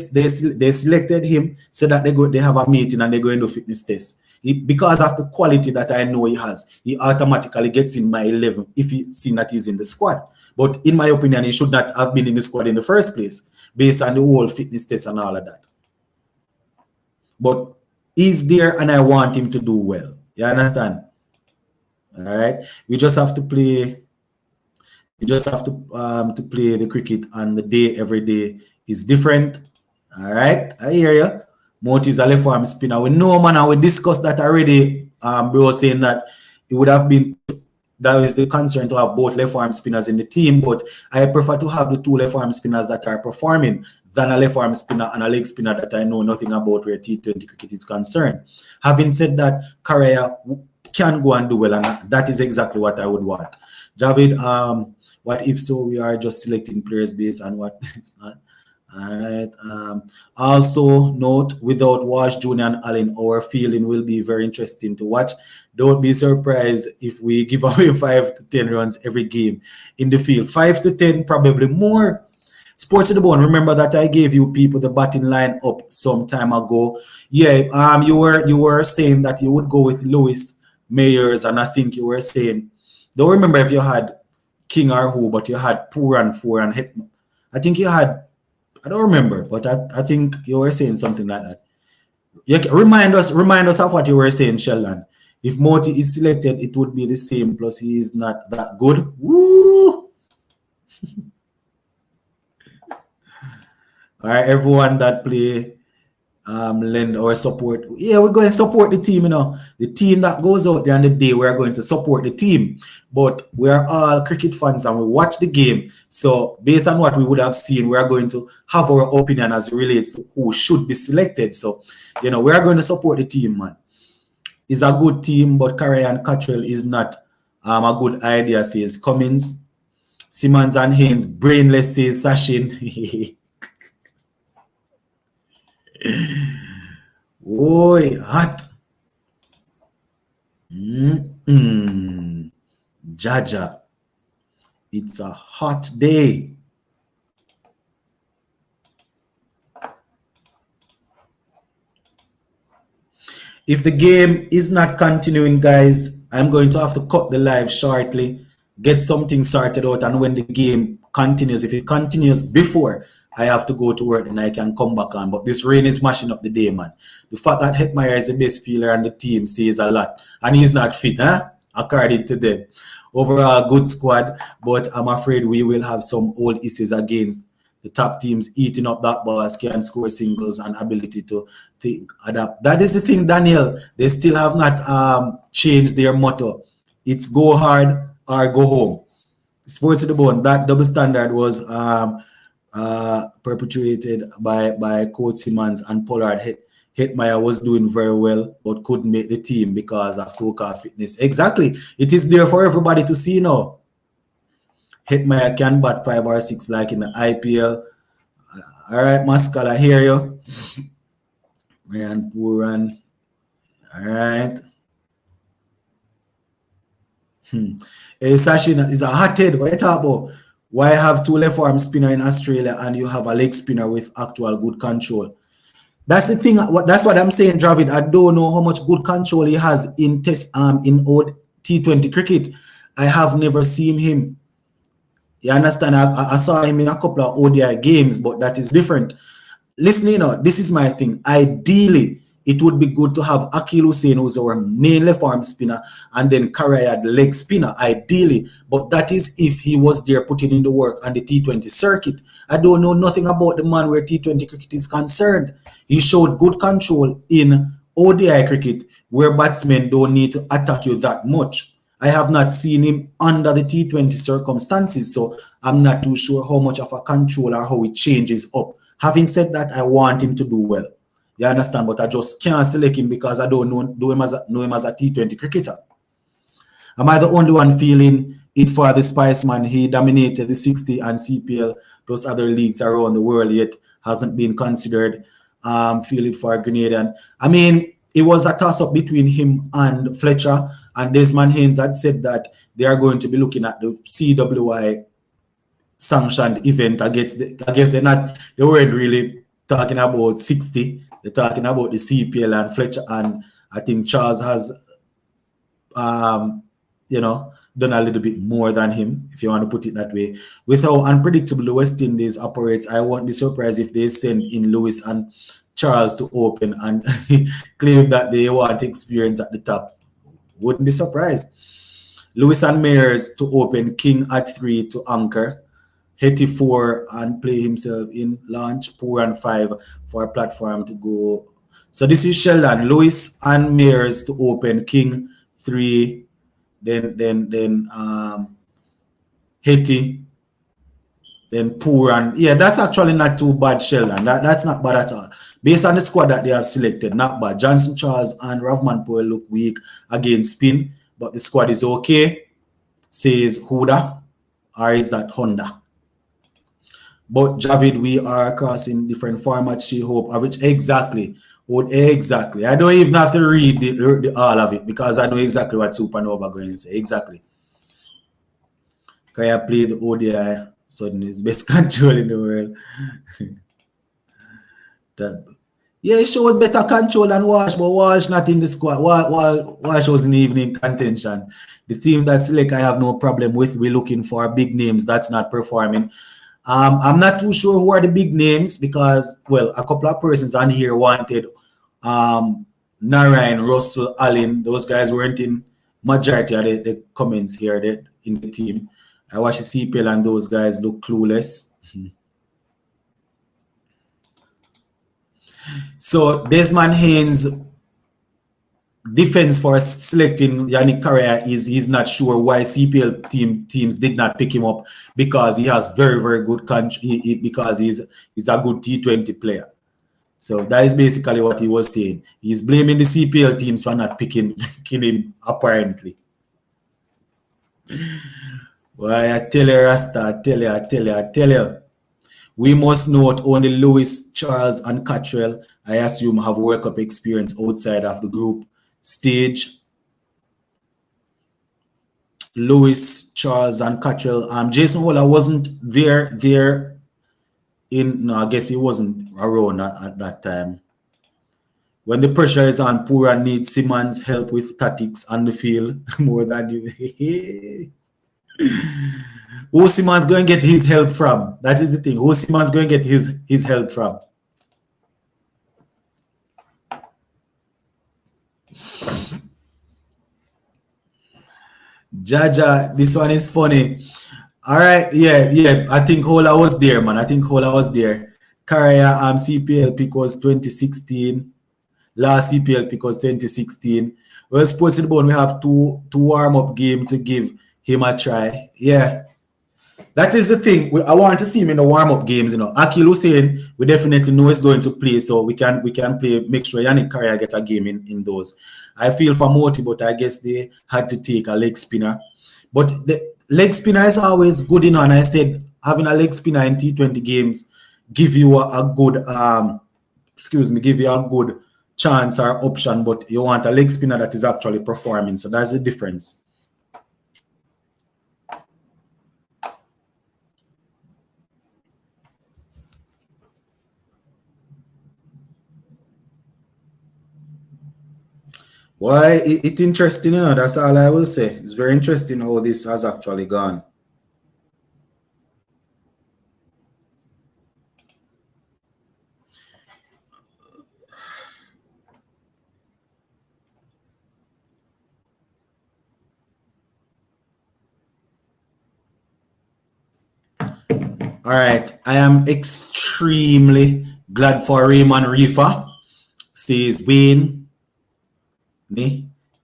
selected him so that they have a meeting and they go into fitness test. Because of the quality that I know he has, he automatically gets in my 11 if he seen that he's in the squad. But in my opinion, he should not have been in the squad in the first place, based on the whole fitness test and all of that. But he's there and I want him to do well. You understand? All right. We just have to play. You just have to play the cricket, and the day every day is different. All right, I hear you. Moti is a left arm spinner. We know, man, and we discussed that already. Bro saying that it would have been, that is the concern, to have both left arm spinners in the team, but I prefer to have the 2 left arm spinners that are performing than a left arm spinner and a leg spinner that I know nothing about where T20 cricket is concerned. Having said that, Correa can go and do well, and that is exactly what I would want. Javid, what if so? We are just selecting players based on what if not. All right. Also note, without Wash, Junior, and Allen, our fielding will be very interesting to watch. Don't be surprised if we give away 5 to 10 runs every game in the field. 5 to 10, probably more. Sports to the Bone. Remember that I gave you people the batting line up some time ago. Yeah. You were saying that you would go with Lewis, Mayors, and I think you were saying, don't remember if you had King or who, but you had Puran 4 and Hetman. I think you had, I don't remember, but I think you were saying something like that. You remind us of what you were saying, Sheldon. If Moti is selected, it would be the same, plus he is not that good. Woo! All right, everyone that play, lend our support. Yeah, we're going to support the team, the team that goes out there on the day, we're going to support the team. But we are all cricket fans and we watch the game. So based on what we would have seen, we are going to have our opinion as it relates to who should be selected. So, we are going to support the team, man. It's a good team, but Correa and Cottrell is not a good idea, says Cummins. Simmons and Haynes, brainless, says Sachin. Oi, hot. Jaja. It's a hot day. If the game is not continuing, guys, I'm going to have to cut the live shortly, get something sorted out, and when the game continues, if it continues before I have to go to work, and I can come back on. But this rain is mashing up the day, man. The fact that Hetmeyer is the best fielder on the team says a lot. And he's not fit, according to them. Overall, good squad, but I'm afraid we will have some old issues against the top teams eating up that ball, can score singles, and ability to adapt. That is the thing, Daniel. They still have not changed their motto. It's go hard or go home. Sports to the bone. That double standard was perpetuated by Coach Simmons and Pollard. Hetmeyer was doing very well, but couldn't make the team because of so-called fitness. Exactly. It is there for everybody to see now. Hetmeyer can bat 5 or 6 like in the IPL. All right, Mascal, I hear you. Ryan Puran. All right. Hey, Sachin is a hothead. What you talk about? Why have two left arm spinner in Australia and you have a leg spinner with actual good control? That's the thing. That's what I'm saying, Dravid. I don't know how much good control he has in old T20 cricket. I have never seen him. You understand? I saw him in a couple of ODI games, but that is different. Listen, you know, this is my thing. Ideally, it would be good to have Akil Hussain, who's our main left arm spinner, and then Karaya, the leg spinner, ideally. But that is if he was there putting in the work on the T20 circuit. I don't know nothing about the man where T20 cricket is concerned. He showed good control in ODI cricket, where batsmen don't need to attack you that much. I have not seen him under the T20 circumstances, so I'm not too sure how much of a control or how it changes up. Having said that, I want him to do well. You understand? But I just can't select him because I don't know him as a T20 cricketer. Am I the only one feeling it for the Spice Man? He dominated the 60 and CPL plus other leagues around the world, yet hasn't been considered. Feel it for Grenadian. I mean, it was a toss-up between him and Fletcher, and Desmond Haynes had said that they are going to be looking at the CWI sanctioned event against I guess they weren't really talking about 60. They're talking about the CPL, and Fletcher, and I think Charles has you know, done a little bit more than him, if you want to put it that way. With how unpredictable the West Indies operates, I won't be surprised if they send in Lewis and Charles to open and claim that they want experience at the top. Wouldn't be surprised. Lewis and Mayers to open, King at 3 to anchor, Hetty 4 and play himself in, launch, Poor 5 for a platform to go. So this is Sheldon, Lewis and Mayers to open, King 3, then Hetty, then Poor, yeah, that's actually not too bad, Sheldon. That's not bad at all. Based on the squad that they have selected, not bad. Johnson Charles and Ravman Powell look weak against spin, but the squad is okay, says Huda, or is that Honda? But Javid, we are crossing different formats. She hope average exactly. Exactly. I don't even have to read the all of it because I know exactly what Supernova going to say. Exactly. Kaya played the ODI, suddenly his best control in the world. Yeah, it shows better control than Walsh, but Walsh not in the squad. Walsh was in the evening contention. The team that select I have no problem with. We're looking for big names that's not performing. I'm not too sure who are the big names because, well, a couple of persons on here wanted Narayan, Russell, Allen. Those guys weren't in majority of the comments here in the team. I watch the CPL and those guys look clueless. So Desmond Haynes' defense for selecting Yannick Correa is he's not sure why CPL teams did not pick him up because he has very, very good because he's a good T20 player. So that is basically what he was saying. He's blaming the CPL teams for not picking him, apparently. Boy, I tell you, Rasta, I tell you. We must note only Lewis, Charles, and Cottrell, I assume, have World Cup experience outside of the group stage. Lewis, Charles, and Cottrell. Jason Holler wasn't there no, I guess he wasn't around at that time. When the pressure is on, Pura needs Simmons' help with tactics on the field more than you. Who Simmons going to get his help from? That is the thing. Who Simmons going to get his help from? Jaja, this one is funny. All right, yeah. I think Hola was there, man. Karaya CPL pick was 2016. Last CPL pick was 2016. Well, Sports in the Bone, we have two warm-up game to give He might try. Yeah. That is the thing. I want to see him in the warm-up games, you know. Akil Hussein, we definitely know he's going to play, so we can play, make sure Yannick Carrier get a game in those. I feel for Moti, but I guess they had to take a leg spinner. But the leg spinner is always good, you know, and I said having a leg spinner in T20 games give you a good give you a good chance or option, but you want a leg spinner that is actually performing. So that's the difference. Why it's interesting, you know, that's all I will say. It's very interesting how this has actually gone. All right, I am extremely glad for Raymond Reifer. Says Wayne.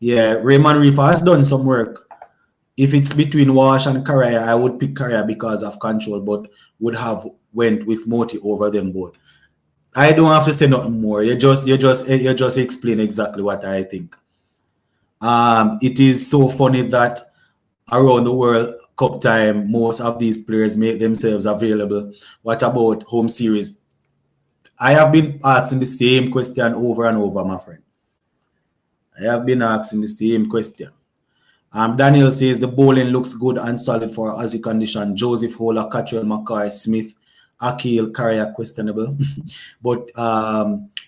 Yeah, Raymond Reifer has done some work. If it's between Wash and Carrier, I would pick Carrier because of control, but would have went with Moti over them both. I don't have to say nothing more. You just explain exactly what I think. It is so funny that around the World Cup time, most of these players make themselves available. What about home series? I have been asking the same question over and over, my friend. I have been asking the same question. Daniel says the bowling looks good and solid for Aussie condition. Joseph Hola, Catherine McCoy, Smith, Akil, Carrier questionable. But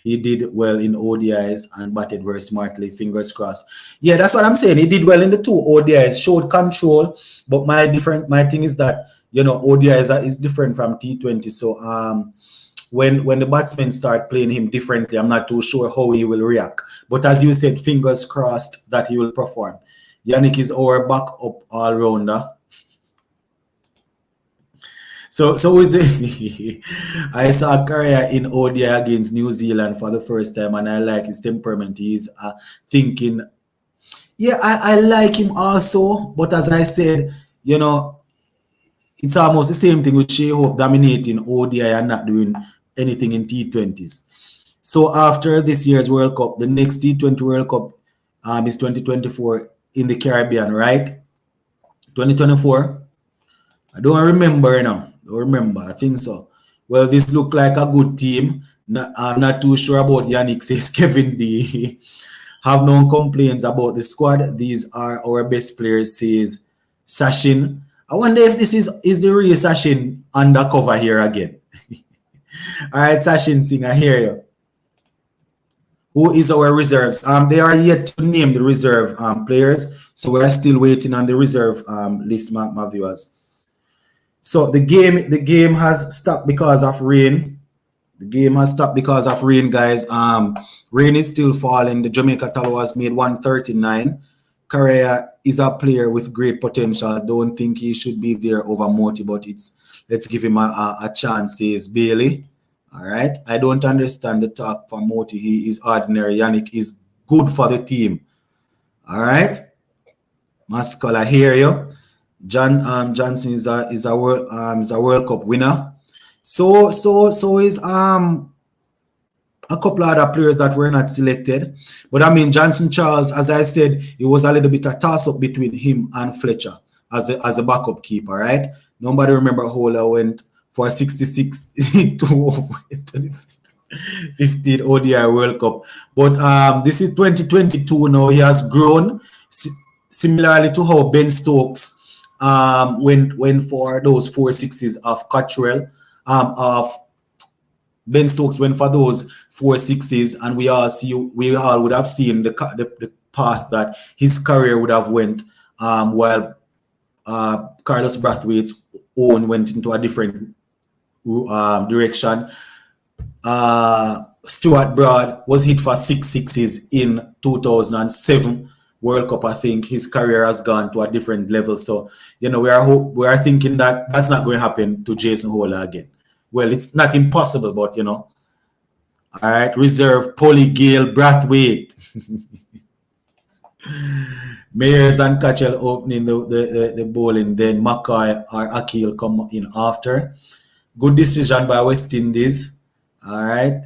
he did well in ODIs and batted very smartly. Fingers crossed. Yeah, that's what I'm saying. He did well in the two ODIs, showed control. But my thing is that, you know, ODIs is different from T20. So when the batsmen start playing him differently, I'm not too sure how he will react. But as you said, fingers crossed that he will perform. Yannick is our backup all-rounder. So is the I saw Carrier in ODI against New Zealand for the first time, and I like his temperament. He's thinking, yeah, I like him also, but as I said, you know, it's almost the same thing with Shea Hope dominating ODI and not doing anything in T20s. So after this year's World Cup, the next T20 World Cup is 2024 in the Caribbean, right? 2024. I don't remember, you know. Don't remember. I think so. Well, this looked like a good team. I'm not too sure about Yannick, says Kevin D. Have no complaints about the squad. These are our best players, says Sachin. I wonder if this is the real Sachin undercover here again. All right, Sachin Singh, I hear you. Who is our reserves? They are yet to name the reserve players, so we're still waiting on the reserve list, my viewers. So the game has stopped because of rain. The game has stopped because of rain, guys. Rain is still falling. The Jamaica Tallawahs made 139. Carrier is a player with great potential. Don't think he should be there over Moti, but let's give him a chance, says Bailey. All right. I don't understand the talk for Moti. He is ordinary. Yannick is good for the team. All right. Mascol, I hear you. Johnson is a World Cup winner. So is a couple of other players that were not selected. But I mean, Johnson Charles, as I said, it was a little bit a toss-up between him and Fletcher as a backup keeper, right? Nobody remember Hola went for 66 to 15 ODI World Cup. But this is 2022 now. He has grown similarly to how Ben Stokes went for those 4 6s of Cottrell, of Ben Stokes went for those 4 6s, and we all would have seen the path that his career would have went, while Carlos Brathwaite's own went into a different direction. Stuart Broad was hit for 6 6s in 2007 World Cup. I think his career has gone to a different level. So, you know, we are thinking that that's not going to happen to Jason Hola again. Well, it's not impossible, but, you know. All right, reserve, Polly Gale, Brathwaite. Mayers and Cottrell opening the bowling. Then Mackay or Akil come in after. Good decision by West Indies. All right.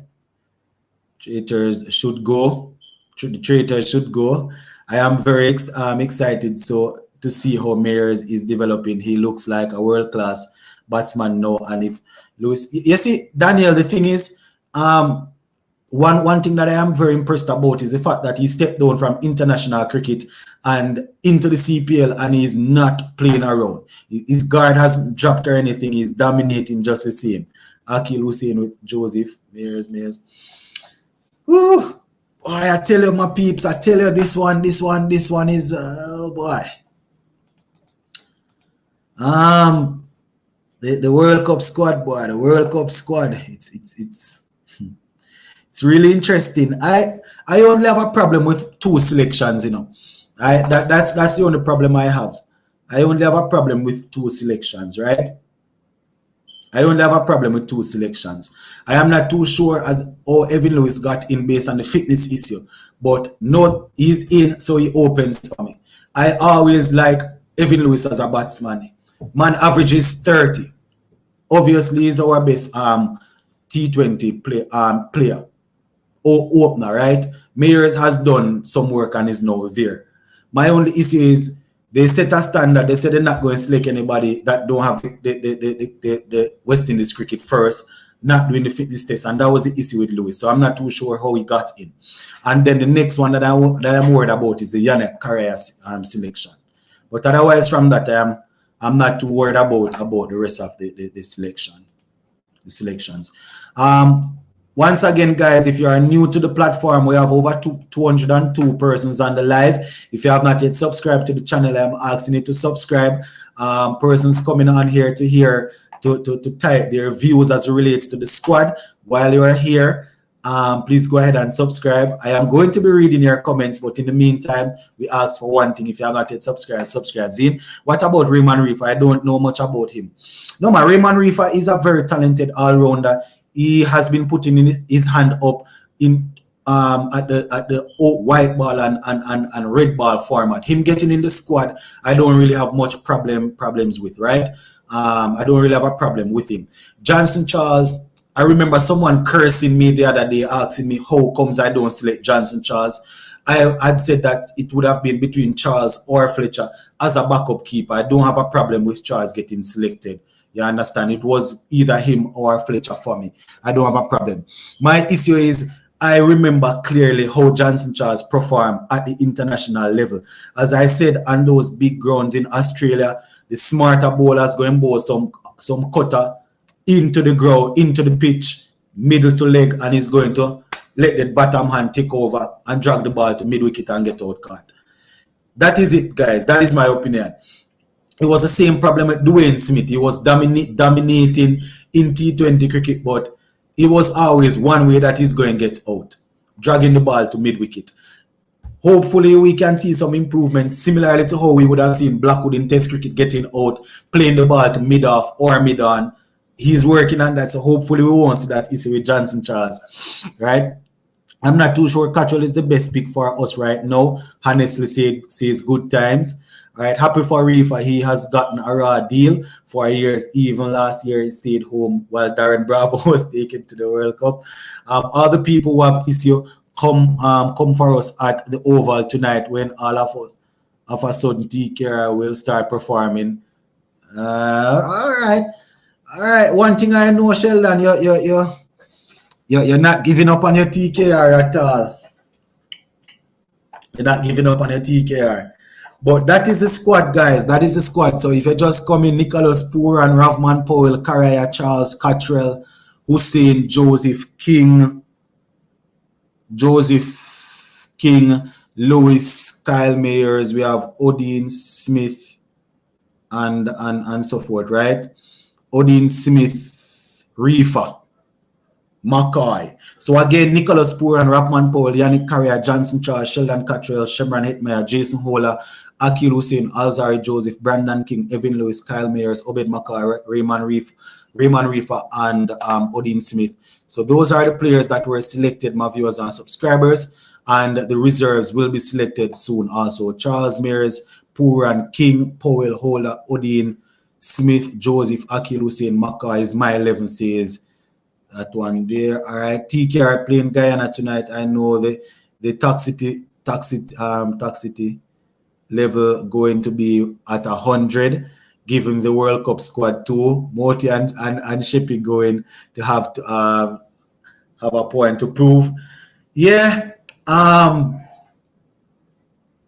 Traitors should go. The traitors should go. I am very excited to see how Mayers is developing. He looks like a world-class batsman now. And if Lewis, you see, Daniel, the thing is, one thing that I am very impressed about is the fact that he stepped down from international cricket and into the CPL and he's not playing around. His guard hasn't dropped or anything. He's dominating just the same. Akil Hussein with Joseph. Mayers. Whew. Boy, I tell you, my peeps, I tell you, this one is, oh boy. The World Cup squad, boy, the World Cup squad. It's really interesting. I only have a problem with 2 selections, you know. That's the only problem I have. I only have a problem with 2 selections, right? I only have a problem with 2 selections. I am not too sure as how Evan Lewis got in based on the fitness issue, but no, he's in, so he opens for me. I always like Evan Lewis as a batsman. Man averages 30. Obviously, he's our best T20 player or opener, right? Mayers has done some work and is now there. My only issue is they set a standard. They said they're not going to select anybody that don't have the West Indies cricket first, not doing the fitness test, and that was the issue with Lewis. So I'm not too sure how he got in. And then the next one that I'm worried about is the Yannick Correa selection. But otherwise, from that, I'm not too worried about the rest of the selections. Once again, guys, if you are new to the platform, we have over 202 persons on the live. If you have not yet subscribed to the channel, I'm asking you to subscribe. Persons coming on here to type their views as it relates to the squad. While you are here, please go ahead and subscribe. I am going to be reading your comments, but in the meantime, we ask for one thing. If you have not yet subscribed, subscribe. Zin, what about Rayman Reifer? I don't know much about him. No, man, Rayman Reifer is a very talented all-rounder. He has been putting in his hand up in at the white ball and red ball format. Him getting in the squad, I don't really have much problems with, right? I don't really have a problem with him. Johnson Charles, I remember someone cursing me the other day, asking me how comes I don't select Johnson Charles. I'd said that it would have been between Charles or Fletcher as a backup keeper. I don't have a problem with Charles getting selected. You understand? It was either him or Fletcher for me. I don't have a problem. My issue is I remember clearly how Johnson Charles performed at the international level. As I said, on those big grounds in Australia, the smarter bowlers go and bowl some cutter into the ground, into the pitch, middle to leg, and he's going to let the bottom hand take over and drag the ball to mid-wicket and get out caught. That is it, guys. That is my opinion. It was the same problem with Dwayne Smith. He was dominating in T20 cricket, but it was always one way that he's going to get out, dragging the ball to mid-wicket. Hopefully, we can see some improvements, similarly to how we would have seen Blackwood in Test cricket getting out, playing the ball to mid-off or mid-on. He's working on that, so hopefully we won't see that issue with Johnson Charles, right? I'm not too sure Cottrell is the best pick for us right now. Honestly, says good times. All right, happy for Reifer. He has gotten a raw deal for years. Even last year, he stayed home while Darren Bravo was taken to the World Cup. All the people who have issue come for us at the Oval tonight when all of us, of a sudden, TKR will start performing. All right. One thing I know, Sheldon, you're not giving up on your TKR at all. You're not giving up on your TKR. But that is the squad, guys. That is the squad. So if you just come in, Nicholas Pooran, Ravman Powell, Correa, Charles, Cottrell, Hussein, Joseph King, Lewis, Kyle Mayers, we have Odin Smith, and so forth, right? Odin Smith, Reifer, Mackay. So again, Nicholas Pooran, Ravman Powell, Yannick Correa, Johnson Charles, Sheldon Cottrell, Shemran Hitmeyer, Jason Holler, Akil Hussein, Alzari Joseph, Brandon King, Evan Lewis, Kyle Mayers, Obed Mackay, Rayman Reifer, and Odin Smith. So those are the players that were selected, my viewers and subscribers. and the reserves will be selected soon also. Charles Mears, Puran, King, Powell, Holder, Odin, Smith, Joseph, Akil, Hussein, Makkah is my 11 says that one there. All right, TKR playing Guyana tonight. I know the toxicity level going to be at 100, given the World Cup squad too. Moti and Shippy going to have a point to prove. Yeah, I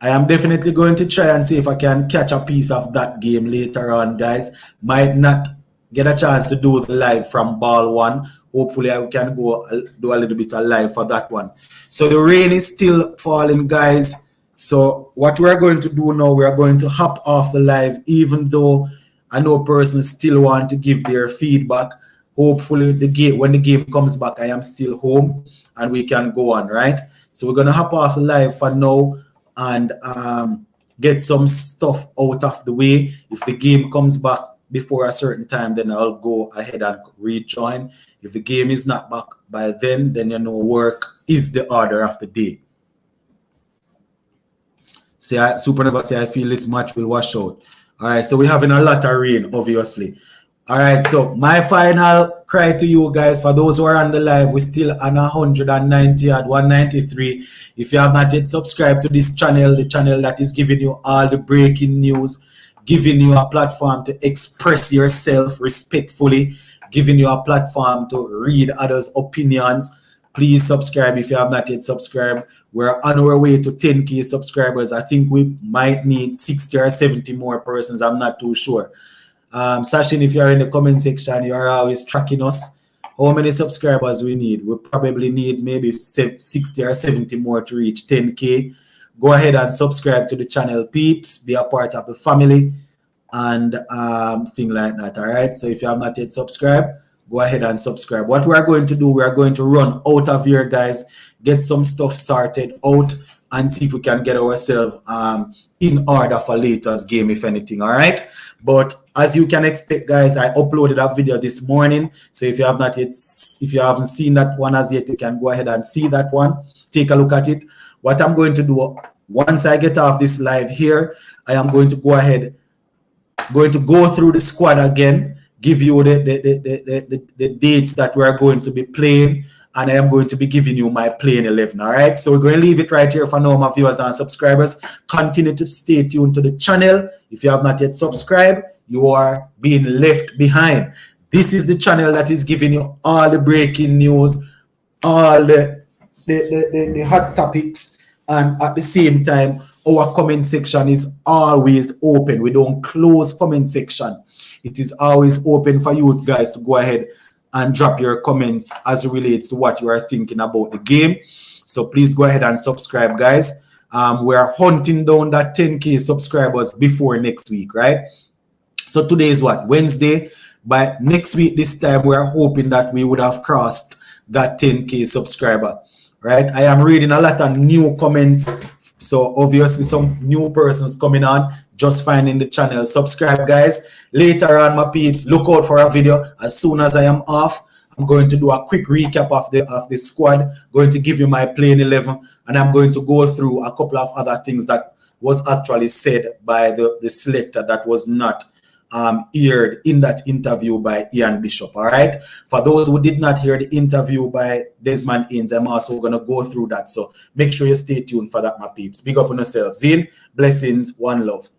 am definitely going to try and see if I can catch a piece of that game later on, guys. Might not get a chance to do the live from ball one. Hopefully, I can go do a little bit of live for that one. So the rain is still falling, guys. So what we are going to do now, we are going to hop off the live, even though I know persons still want to give their feedback. Hopefully, when the game comes back, I am still home and we can go on, right? So we're going to hop off the live for now and get some stuff out of the way. If the game comes back before a certain time, then I'll go ahead and rejoin. If the game is not back by then you know work is the order of the day. Supernova say, I feel this match will wash out. All right, so we're having a lot of rain, obviously. All right, so my final cry to you guys, for those who are on the live, we're still on 190 at 193. If you have not yet subscribed to this channel, the channel that is giving you all the breaking news, giving you a platform to express yourself respectfully, giving you a platform to read others' opinions, please subscribe if you have not yet subscribed. We're on our way to 10K subscribers. I think we might need 60 or 70 more persons. I'm not too sure. Sashin, if you're in the comment section, you are always tracking us. How many subscribers we need? We probably need maybe 60 or 70 more to reach 10K. Go ahead and subscribe to the channel, peeps. Be a part of the family and thing like that. All right. So if you have not yet subscribed, go ahead and subscribe. What we are going to do, we are going to run out of here, guys. Get some stuff sorted out and see if we can get ourselves in order for later's game, if anything. All right. But as you can expect, guys, I uploaded a video this morning. So if you haven't seen that one as yet, you can go ahead and see that one. Take a look at it. What I'm going to do, once I get off this live here, I am going to go through the squad again, give you the dates that we are going to be playing, and I am going to be giving you my playing 11. All right, so we're going to leave it right here for now, my viewers and subscribers. Continue to stay tuned to the channel. If you have not yet subscribed, you are being left behind. This is the channel that is giving you all the breaking news, all the hot topics, and at the same time, our comment section is always open. We don't close comment section. It is always open for you guys to go ahead and drop your comments as it relates to what you are thinking about the game. So please go ahead and subscribe, guys. We are hunting down that 10K subscribers before next week, right? So today is what? Wednesday. By next week, this time, we are hoping that we would have crossed that 10K subscriber, right? I am reading a lot of new comments. So obviously some new persons coming on, just finding the channel. Subscribe, guys. Later on, my peeps, look out for a video. As soon as I am off, I'm going to do a quick recap of the squad, going to give you my playing 11, and I'm going to go through a couple of other things that was actually said by the selector that was not aired in that interview by Ian Bishop. All right, for those who did not hear the interview by Desmond Innes, I'm also going to go through that, so make sure you stay tuned for that, my peeps. Big up on yourselves. Zine, blessings, one love.